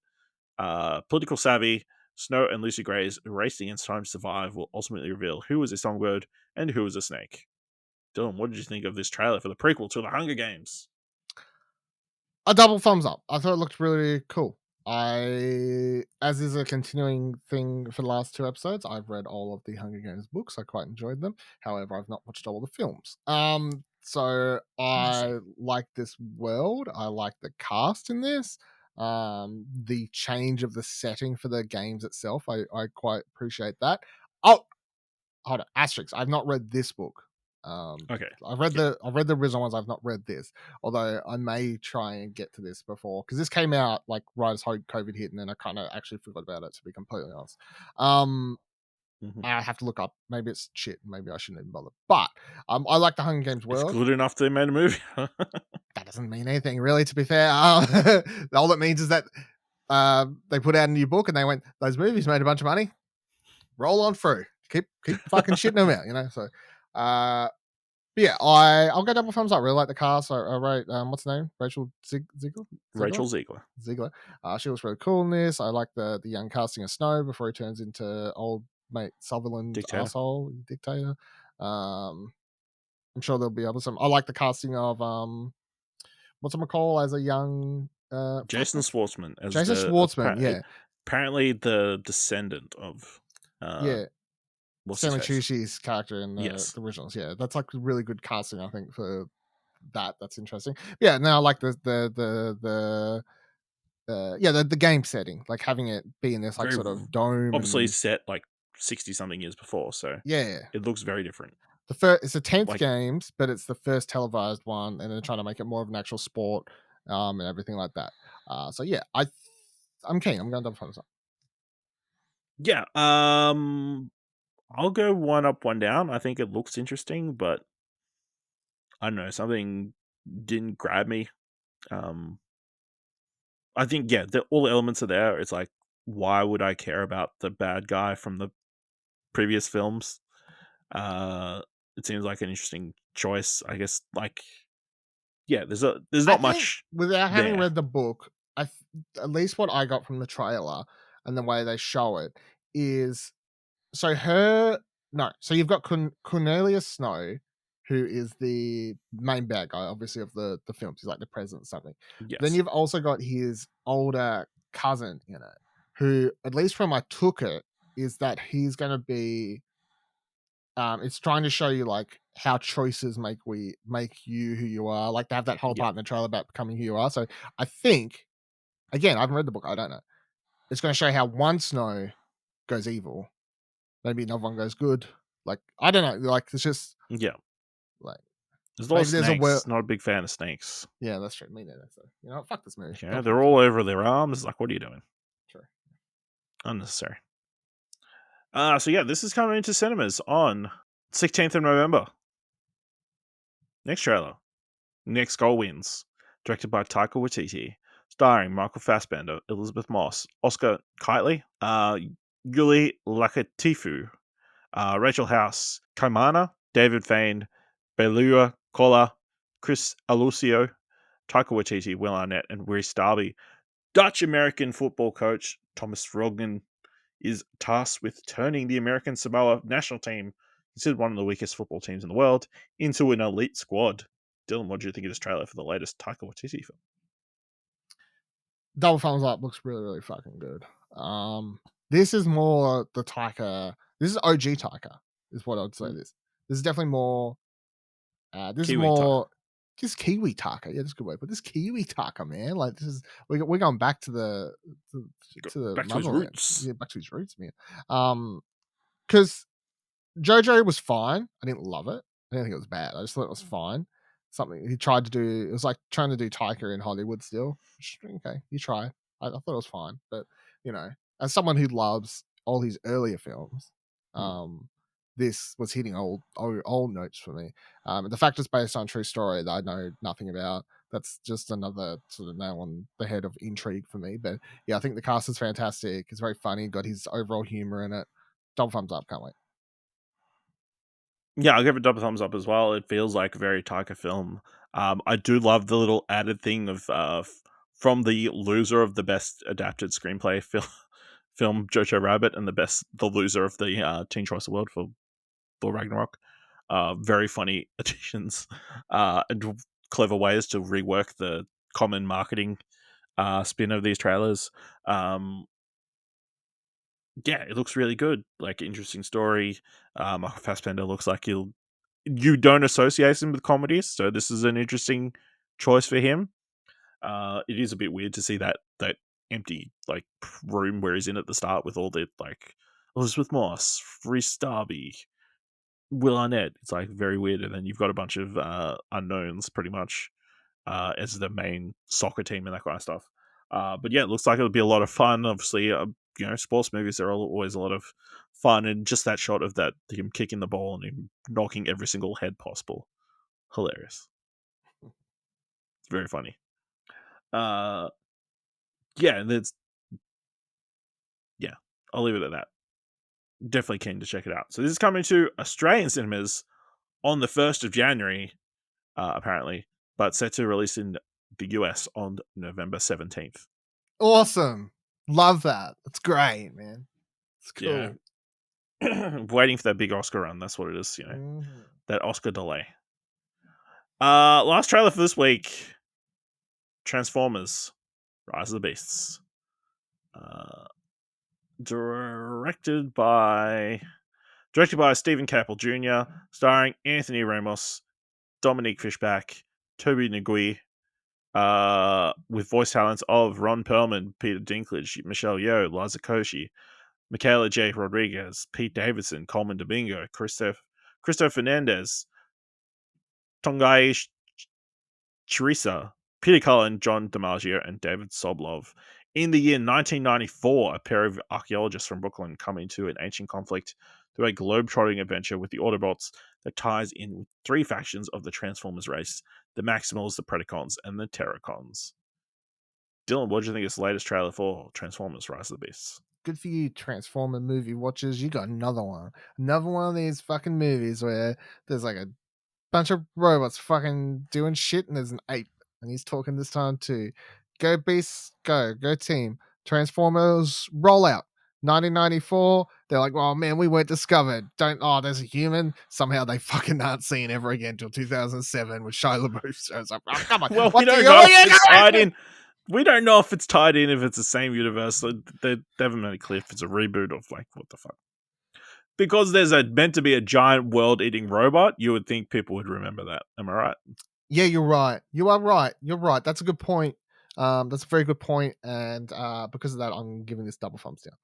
political savvy, Snow and Lucy Gray's race against time to survive will ultimately reveal who was a songbird and who was a snake. Dylan, what did you think of this trailer for the prequel to The Hunger Games? A double thumbs up. I thought it looked really cool. As is a continuing thing for the last 2 episodes, I've read all of the Hunger Games books. I quite enjoyed them. However, I've not watched all the films. So I like this world. I like the cast in this. The change of the setting for the games itself, I quite appreciate that. Oh, hold on, asterisk. I've not read this book. Okay. I've read the original ones. I've not read this, although I may try and get to this before, because this came out like right as COVID hit, and then I kind of actually forgot about it, to be completely honest. I have to look up. Maybe it's shit. Maybe I shouldn't even bother. But I like the Hunger Games world. It's good enough they made a movie. That doesn't mean anything, really, to be fair. All it means is that they put out a new book and they went, those movies made a bunch of money. Roll on through. Keep fucking shitting them out, you know? So, but yeah, I'll go double thumbs up. Really like the cast. I wrote, what's her name? Rachel Ziegler? Rachel Ziegler. She looks really cool in this. I like the young casting of Snow before he turns into old mate Sutherland asshole dictator. I'm sure there'll be others. I like the casting of what's him call as a young Jason Schwartzman. Jason Schwartzman, yeah. Apparently the descendant of Stanley Tucci's character in the originals. Yeah, that's like really good casting, I think, for that. That's interesting. Yeah, now I like the game setting, like having it be in this like sort of dome. Obviously set like 60-something years before, so yeah, it looks very different. It's the 10th games, but it's the first televised one, and they're trying to make it more of an actual sport, and everything like that. So yeah, I'm keen. I'm going to double thumbs up. Yeah, I'll go one up, one down. I think it looks interesting, but I don't know, something didn't grab me. I think all the elements are there. It's like, why would I care about the bad guy from the previous films? It seems like an interesting choice, I guess. Like, yeah, there's not much without having read the book. At least what I got from the trailer and the way they show it is, so you've got Cornelius Snow, who is the main bad guy, obviously, of the films. He's like the president or something. Yes. Then you've also got his older cousin in it, who, at least from I took it, is that he's going to be. It's trying to show you like how choices make you who you are. Like they have that whole part in the trailer about becoming who you are. So I think, again, I haven't read the book. I don't know. It's going to show how one Snow goes evil. Maybe another one goes good. Like, I don't know. Like, it's just... Yeah. Like, There's a lot of Maybe there's a snakes. Not a big fan of snakes. Yeah, that's true. Me neither. So you know, what? Fuck this movie. Yeah, Don't they're fuck all it. over their arms. Like, what are you doing? True. Unnecessary. So yeah, this is coming into cinemas on 16th of November. Next trailer. Next Goal Wins. Directed by Taika Waititi. Starring Michael Fassbender, Elizabeth Moss, Oscar Kitely, Yuli Lakatifu, Rachel House, Kaimana, David Fane, Belua Kola, Chris Alucio, Taika Waititi, Will Arnett, and Rhys Darby. Dutch-American football coach Thomas Roggen is tasked with turning the American Samoa national team, considered one of the weakest football teams in the world, into an elite squad. Dylan, what do you think of this trailer for the latest Taika Waititi film? Double thumbs up. Looks really, really fucking good. This is more the Taika. This is OG Taika, is what I'd say. This is definitely more. This Kiwi is more. Taika. This Kiwi Taika. Yeah, that's a good word. But this Kiwi Taika, man, like this is we're going back to the Back to his motherland. roots. Yeah, back to his roots, man. Because JoJo was fine. I didn't love it. I didn't think it was bad. I just thought it was fine. Something he tried to do. It was like trying to do Taika in Hollywood still. Okay, you try. I thought it was fine. But, you know, as someone who loves all his earlier films, this was hitting old notes for me. The fact it's based on a true story that I know nothing about, that's just another sort of nail on the head of intrigue for me. But yeah, I think the cast is fantastic. It's very funny. Got his overall humor in it. Double thumbs up. Can't wait. Yeah, I'll give it double thumbs up as well. It feels like a very Taika film. I do love the little added thing of from the loser of the best adapted screenplay film Jojo Rabbit and the loser of the Teen Choice Award for Thor Ragnarok. Very funny additions and clever ways to rework the common marketing spin of these trailers. Yeah, it looks really good. Like, interesting story. Michael Fassbender looks like you don't associate him with comedies, so this is an interesting choice for him. It is a bit weird to see that empty like room where he's in at the start with all the like Elizabeth Moss, Rhys Darby, Will Arnett. It's like very weird, and then you've got a bunch of unknowns pretty much as the main soccer team and that kind of stuff. But yeah, it looks like it'll be a lot of fun. Obviously, you know, sports movies are always a lot of fun, and just that shot of that him kicking the ball and him knocking every single head possible, hilarious. It's very funny. Yeah, and it's I'll leave it at that. Definitely keen to check it out. So this is coming to Australian cinemas on the 1st of January, apparently, but set to release in the US on November 17th. Awesome. Love that. That's great, man. It's cool. Yeah. Waiting for that big Oscar run. That's what it is, you know. Mm-hmm. That Oscar delay. Last trailer for this week. Transformers. Rise of the Beasts. Directed by Stephen Caple Jr., starring Anthony Ramos, Dominique Fishback, Toby Nguyen, with voice talents of Ron Perlman, Peter Dinklage, Michelle Yeoh, Liza Koshy, Michaela J. Rodriguez, Pete Davidson, Coleman Domingo, Christo Fernandez, Tongai Teresa, Peter Cullen, John DiMaggio, and David Soblov. In the year 1994, a pair of archaeologists from Brooklyn come into an ancient conflict through a globe-trotting adventure with the Autobots that ties in with three factions of the Transformers race: the Maximals, the Predacons, and the Terracons. Dylan, what do you think of this latest trailer for Transformers Rise of the Beasts? Good for you, Transformer movie watchers. You got another one. Another one of these fucking movies where there's like a bunch of robots fucking doing shit and there's an ape. And he's talking this time too. Go Beasts, go team. Transformers rollout. 1994, they're like, oh man, we weren't discovered. There's a human. Somehow they fucking aren't seen ever again until 2007 with Shia LaBeouf shows up. Oh, come on. Well, we don't know if it's tied in. We don't know if it's tied in, if it's the same universe. They haven't made it clear if it's a reboot of like, what the fuck. Because there's meant to be a giant world-eating robot, you would think people would remember that. Am I right? Yeah, you're right. You are right. You're right. That's a good point. That's a very good point. And because of that, I'm giving this double thumbs down.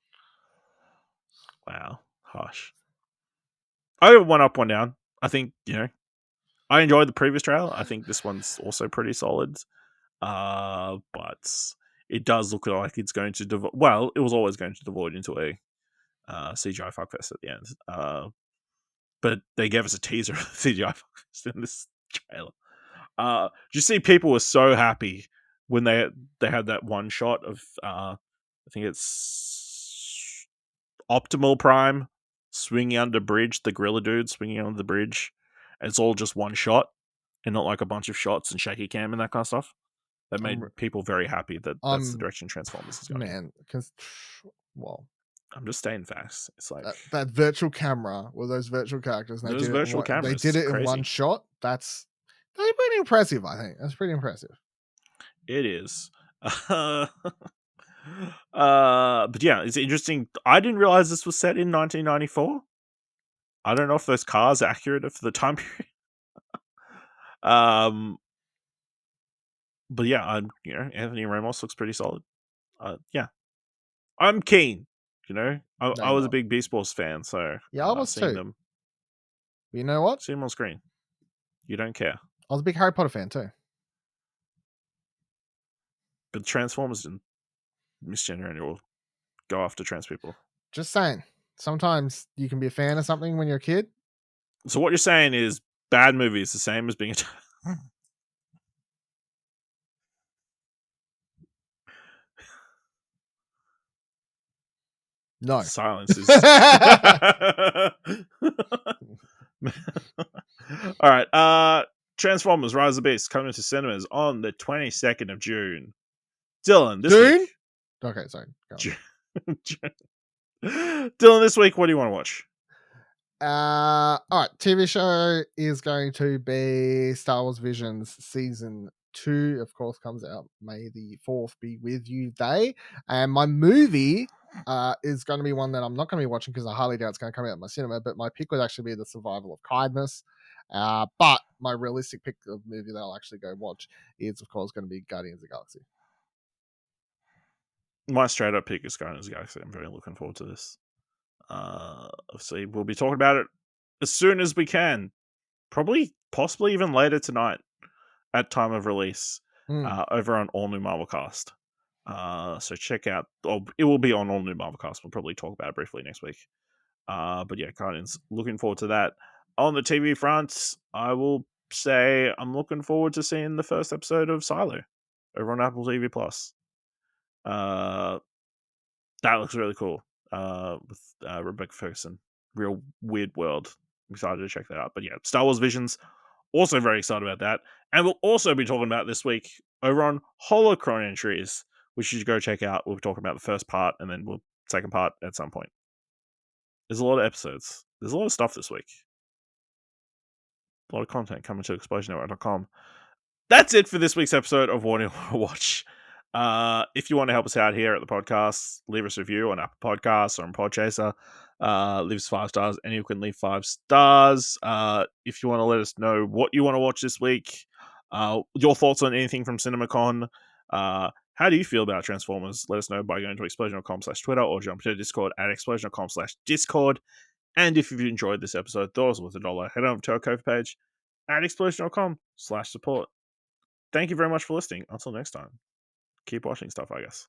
Wow. Harsh. I have one up, one down. I think, you know, I enjoyed the previous trailer. I think this one's also pretty solid. But it does look like it's going to well, it was always going to devolve into a CGI fuckfest at the end. But they gave us a teaser of the CGI fuckfest in this trailer. You see, people were so happy when they had that one shot of I think it's Optimal Prime swinging under bridge, the gorilla dude swinging under the bridge, and it's all just one shot and not like a bunch of shots and shaky cam and that kind of stuff. That made people very happy that that's the direction Transformers is going. Man, because well, I'm just stating facts. It's like that virtual camera with those virtual characters. Those virtual cameras. They did it in one shot. That's pretty impressive. I think that's pretty impressive. It is. But yeah, it's interesting. I didn't realize this was set in 1994. I don't know if those cars are accurate for the time period. But yeah, Anthony Ramos looks pretty solid. Yeah, I'm keen. I was a big Beast Wars fan, so yeah, I was seeing too. them. You know what? See them on screen. You don't care. I was a big Harry Potter fan too. But Transformers and misgenerated will go after trans people. Just saying. Sometimes you can be a fan of something when you're a kid. So what you're saying is bad movie is the same as being a No. Silence is all right. Transformers Rise of the Beast coming to cinemas on the 22nd of June. Dylan, this week. Okay, sorry. Dylan, this week, what do you want to watch? All right, TV show is going to be Star Wars Visions Season 2, of course, comes out May the 4th be with you day. And my movie is going to be one that I'm not going to be watching because I highly doubt it's going to come out in my cinema, but my pick would actually be The Survival of Kindness. But my realistic pick of movie that I'll actually go watch is, of course, going to be Guardians of the Galaxy. My straight up pick is Guardians of the Galaxy. I'm very looking forward to this. Obviously, we'll be talking about it as soon as we can. Possibly even later tonight at time of release over on All New Marvel Cast. So check out, it will be on All New Marvel Cast. We'll probably talk about it briefly next week. But yeah, Guardians, looking forward to that. On the TV front, I will say I'm looking forward to seeing the first episode of Silo over on Apple TV Plus. That looks really cool. With Rebecca Ferguson. Real weird world. I'm excited to check that out. But yeah, Star Wars Visions, also very excited about that. And we'll also be talking about this week over on Holocron Entries, which you should go check out. We'll be talking about the first part and then we'll second part at some point. There's a lot of episodes. There's a lot of stuff this week. A lot of content coming to ExplosionNetwork.com. That's it for this week's episode of What Do You Want to Watch. If you want to help us out here at the podcast, leave us a review on Apple Podcasts or on Podchaser. Leave us 5 stars, and you can leave 5 stars. If you want to let us know what you want to watch this week, your thoughts on anything from CinemaCon, how do you feel about Transformers? Let us know by going to explosion.com/Twitter or jump to Discord at explosion.com/Discord. And if you've enjoyed this episode, throw us with $1, head over to our Ko-fi page at explosion.com/support. Thank you very much for listening. Until next time, keep watching stuff, I guess.